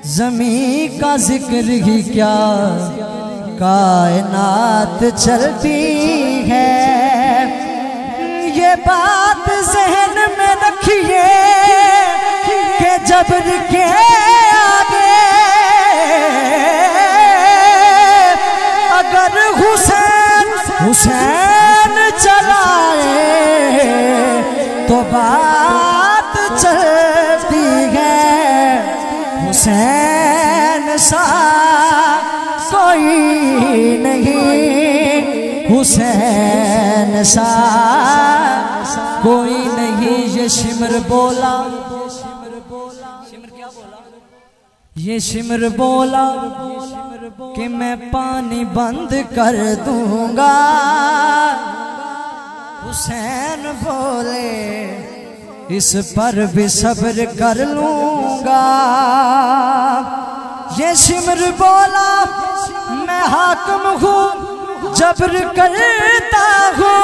ज़मीं का जिक्र ही क्या कायनात चलती है। ये बात ज़हन में रखिए कि जबर के आगे अगर हुसैन चलाए तो बात चलती है। हुसैन सा कोई नहीं, हुसैन सा कोई नहीं। ये शिमर बोला, शिमर क्या बोला? ये शिमर बोला कि मैं पानी बंद कर दूंगा। हुसैन बोले इस पर भी सब्र कर लूंगा। ये शिमर बोला मैं हाकिम हूँ, जबर करता हूँ।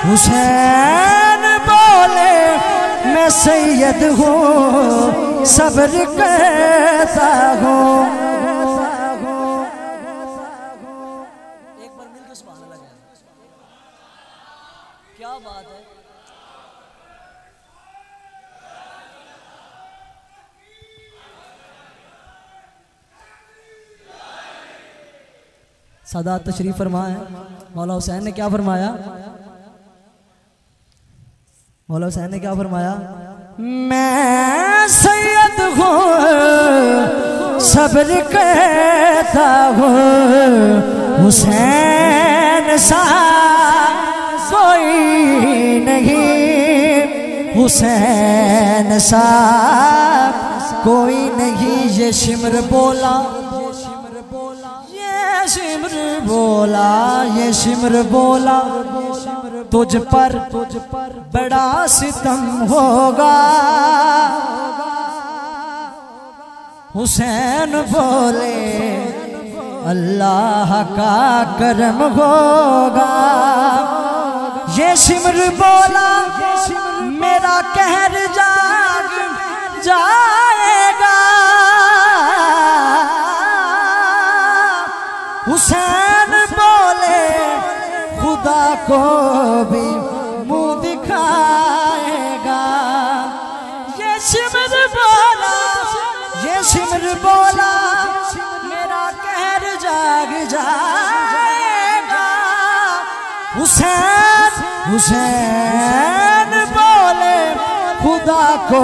हुसैन बोले मैं सैयद हूँ, सब्र करता हूँ। एक बार मिलकर सुभान अल्लाह कहें। क्या बात है। सादात तशरीफ फरमाए। मौला हुसैन ने क्या फरमाया? मौला हुसैन ने क्या फरमाया? मैं सैयद हूँ, सब्र करता हूँ। हुसैन सा कोई नहीं, हुसैन सा कोई नहीं। ये शिमर बोला, ये शिमर बोला, ये शिमर बोला तुझ पर बड़ा सितम होगा। हुसैन बोले अल्लाह का करम होगा। ये शिमर बोला मेरा कहर जाग जाएगा। हुसैन बोले खुदा को भी मुंह दिखाएगा। ये शिमर बोला, ये शिमर बोला मेरा कहर जाग जाएगा। हुसैन हुसैन बोले खुदा को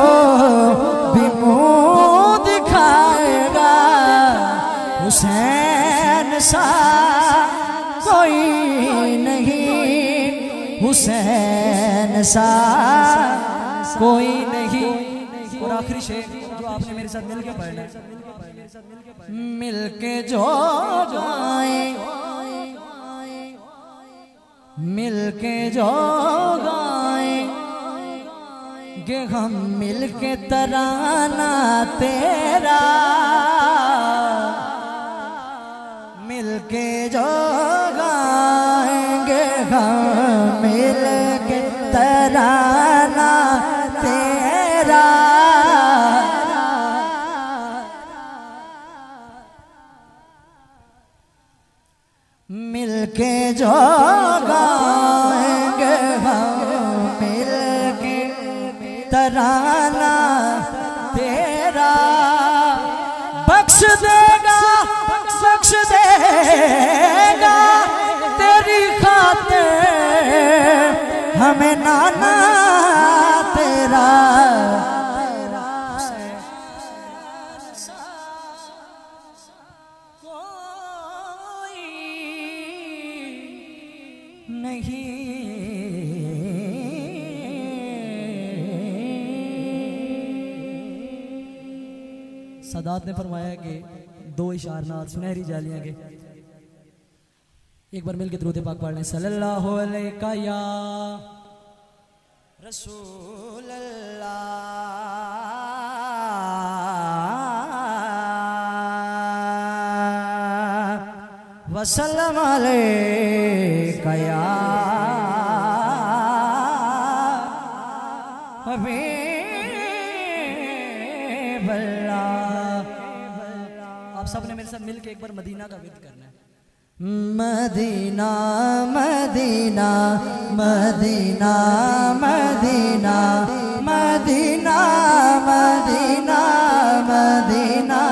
भी मुंह दिखाएगा। हुसैन सा कोई नहीं, हुसैन सा कोई नहीं। और आखिरी शेर जो आपने मेरे साथ मिलके पढ़ना है। मिलके जो गाए, मिलके जो गाए गे हम मिलके तराना तेरा। मिलके जो हम मिल के तराना तेरा मिलके जो गाएंगे हम मिलके तराना तेरा बख्श देगा तेरी खातिर हमें नाना तेरा नहीं सादात ने फरमाया कि दो इशारनात सुनहरी जालियां के एक बार मिलके दुरूद पाक पढ़ लें सल्लल्लाहु अलैका या रसूल अल्लाह वसल्लम अलैका या हबीब अल्लाह। आप सबने मेरे साथ मिलके एक बार मदीना का विद करना है। मदीना मदीना मदीना मदीना मदीना मदीना मदीना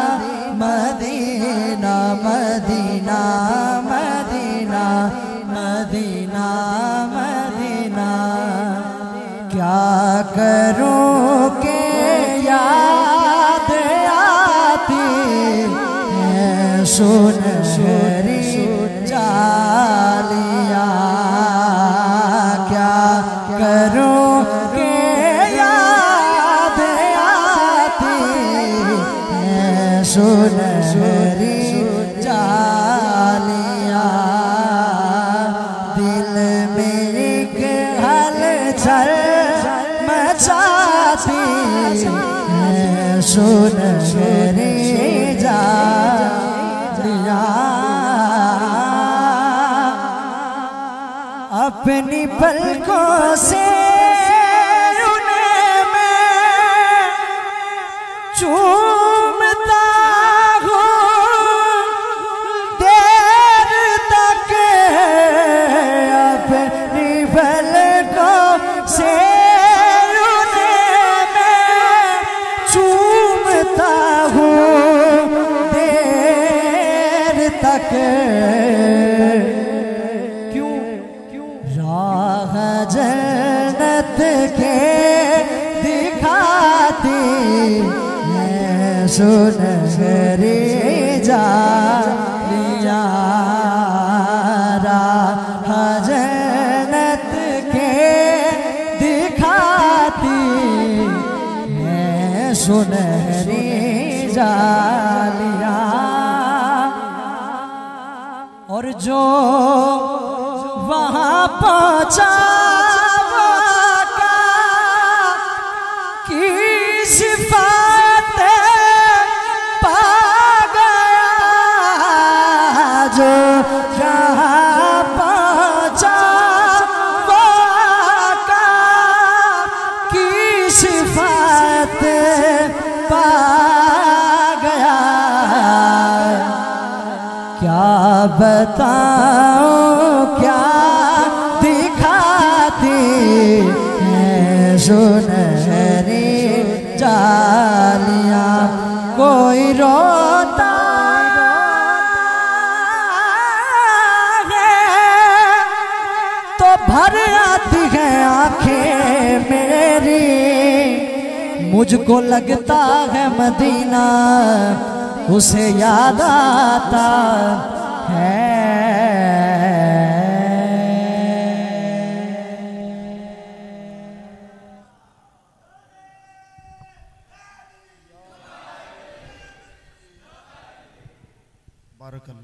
मदीना मदीना मदीना मदीना मदीना क्या करूं के याद आती है सुनहरी जालिया क्या करूं के याद आती है सुनहरी जालिया दिल में एक हलचल मचाती है सुनहरी जालिया अपनी पलकों से उन्हें मैं चूमता हूँ देर तक अपनी पलकों से उन्हें मैं चूमता हूँ देर तक जन्नत के दिखाती है सुनहरी जालिया राह जन्नत के दिखाती है सुनहरी जालिया और जो वहाँ पहुँचा की सिफात पा गया जो जहाँ पहुँचा की सिफात पा गया क्या बताऊं क्या दिखाती है सुनहरी जालियां कोई रोता है तो भर आती है आंखें मेरी मुझको लगता है मदीना उसे याद आता है।